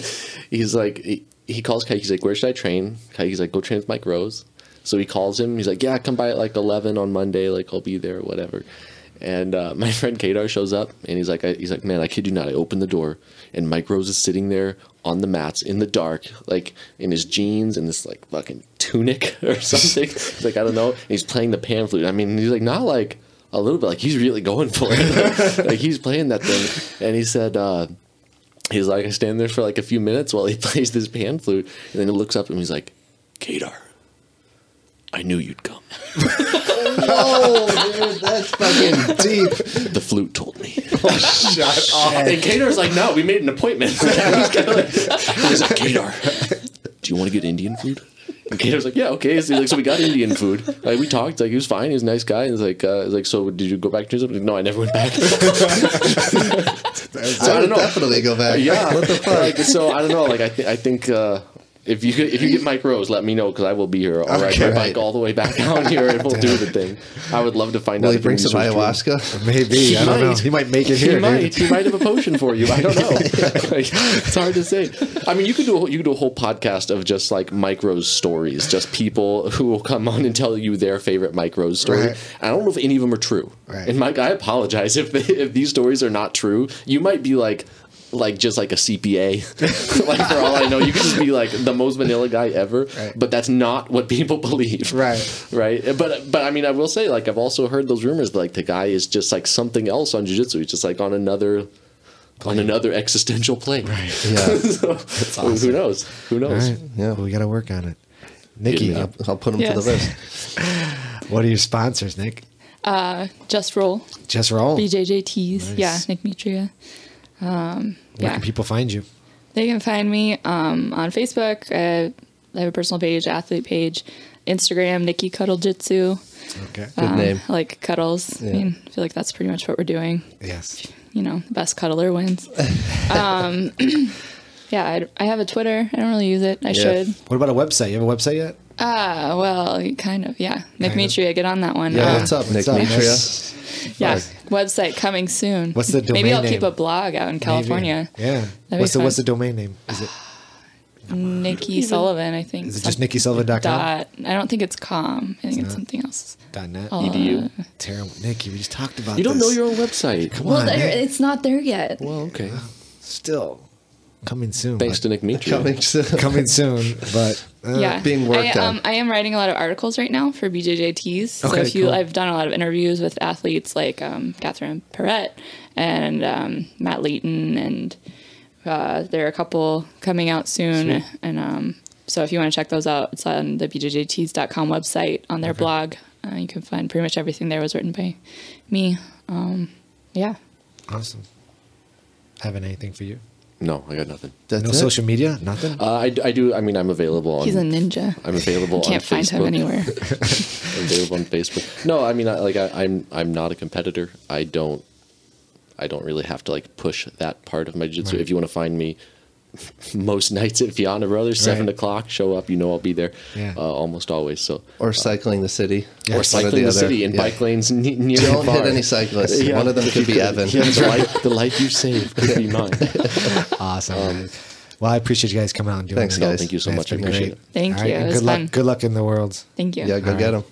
he's like, he calls Kaiki. He's like, where should I train? Kaiki's like, go train with Mike Rose. So he calls him. He's like, yeah, come by at like 11 on Monday. Like, I'll be there or whatever. And my friend Kadar shows up, and he's like, man, I kid you not. I open the door, and Mike Rose is sitting there on the mats in the dark, like in his jeans and this like fucking tunic or something. He's like, I don't know. And he's playing the pan flute. I mean, he's like, not like a little bit, like he's really going for it. Like he's playing that thing. And he said, he's like, I stand there for like a few minutes while he plays this pan flute, and then he looks up and he's like, Kadar, I knew you'd come. Whoa, dude, that's fucking deep. The flute told me. Oh, shut up. And Kadar's like, no, we made an appointment. He's like, Kadar, do you want to get Indian food? And Kadar's like, yeah, okay. So we got Indian food. Like, we talked. Like, he was fine. He was a nice guy. He's like, so did you go back to something? No, I never went back. So I don't know. Definitely go back. Yeah. What the fuck? Like, so I don't know. Like, I think If you get Mike Rose, let me know because I will be here. I'll ride my bike all the way back down here and we'll do the thing. I would love to find out. Will he bring some ayahuasca? Maybe. I don't know. He might make it here. He might have a potion for you. I don't know. Like, it's hard to say. I mean, you could do a whole podcast of just like Mike Rose stories, just people who will come on and tell you their favorite Mike Rose story. Right. I don't know if any of them are true. Right. And Mike, I apologize if these stories are not true. You might be like just like a CPA. Like for all I know, you could just be like the most vanilla guy ever. Right. But that's not what people believe. Right. Right. But I mean, I will say, like, I've also heard those rumors like the guy is just like something else on jiu-jitsu. He's just like on another existential plane. Right. Yeah. So, awesome. Who knows? Who knows? Right. Yeah. Well, we got to work on it. Nikki, I'll put him to the list. what are your sponsors, Nick? Just Roll. Just Roll. BJJTs. Nice. Yeah, Nick Mitria. Where can people find you? They can find me on Facebook. I have a personal page, athlete page. Instagram, Nikki Cuddle Jitsu. Okay. Good name. I like cuddles. Yeah. I mean, I feel like that's pretty much what we're doing. Yes. You know, the best cuddler wins. Yeah, I have a Twitter. I don't really use it. I should. What about a website? You have a website yet? Well, kind of, yeah. Nick Mitria, get on that one. Yeah, what's up, Nick Mitria? Yeah, website coming soon. What's the domain Maybe I'll name? keep a blog out in California. Maybe. Yeah. That'd be What's the fun. domain name? Is it Nikki Sullivan, I think. Is it just NikkiSullivan.com? Dot. I don't think it's .com. I think it's something else. .net? EDU. Terrible. Nikki, we just talked about You don't know this. your own website. Come Well, on, Nick. it's not there yet. Well, okay. Still. Coming soon. Thanks to Nick Mitria. Coming soon. Coming soon, but Yeah, being worked on. I am writing a lot of articles right now for BJJTs. So Okay, cool. I've done a lot of interviews with athletes like Catherine Perrette and Matt Leighton, and there are a couple coming out soon. Sweet. And so if you want to check those out, it's on the BJJTs.com website on their blog. You can find pretty much everything there was written by me. Yeah. awesome. Having anything for you? No, I got nothing. That's No it? social media? Nothing? I do. I mean, I'm available on. He's a ninja. I'm available. Can't on find Facebook. him anywhere. I'm available on Facebook. No, I mean, I'm not a competitor. I don't really have to like push that part of my jiu-jitsu. Right. If you want to find me, most nights at Fiona Brothers, 7 o'clock, show up. You know I'll be there. Yeah. Almost always. So Or cycling the city. or cycling the city in bike lanes near Don't the bar. hit any cyclists. Yeah. One of them could be Evan. Yeah, the life you save could be mine. Awesome. Well, I appreciate you guys coming out and doing Thanks, this. guys. No, thank you so Yeah, much. it's I been appreciate great. it. Thank All right, you. and It was good luck. fun. Good luck in the world. Thank you. Yeah, go All get right. him.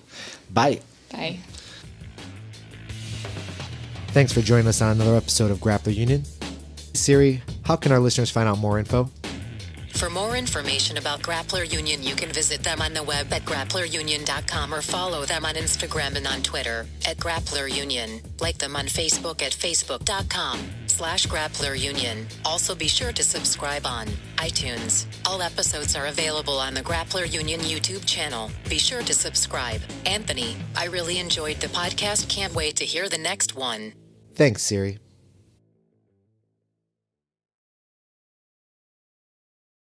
Bye. Bye. Thanks for joining us on another episode of Grappler Union. Siri, how can our listeners find out more info? For more information about Grappler Union, you can visit them on the web at grapplerunion.com or follow them on Instagram and on Twitter at Grappler Union. Like them on Facebook at facebook.com/Grappler Union. Also be sure to subscribe on iTunes. All episodes are available on the Grappler Union YouTube channel. Be sure to subscribe. Anthony, I really enjoyed the podcast. Can't wait to hear the next one. Thanks, Siri.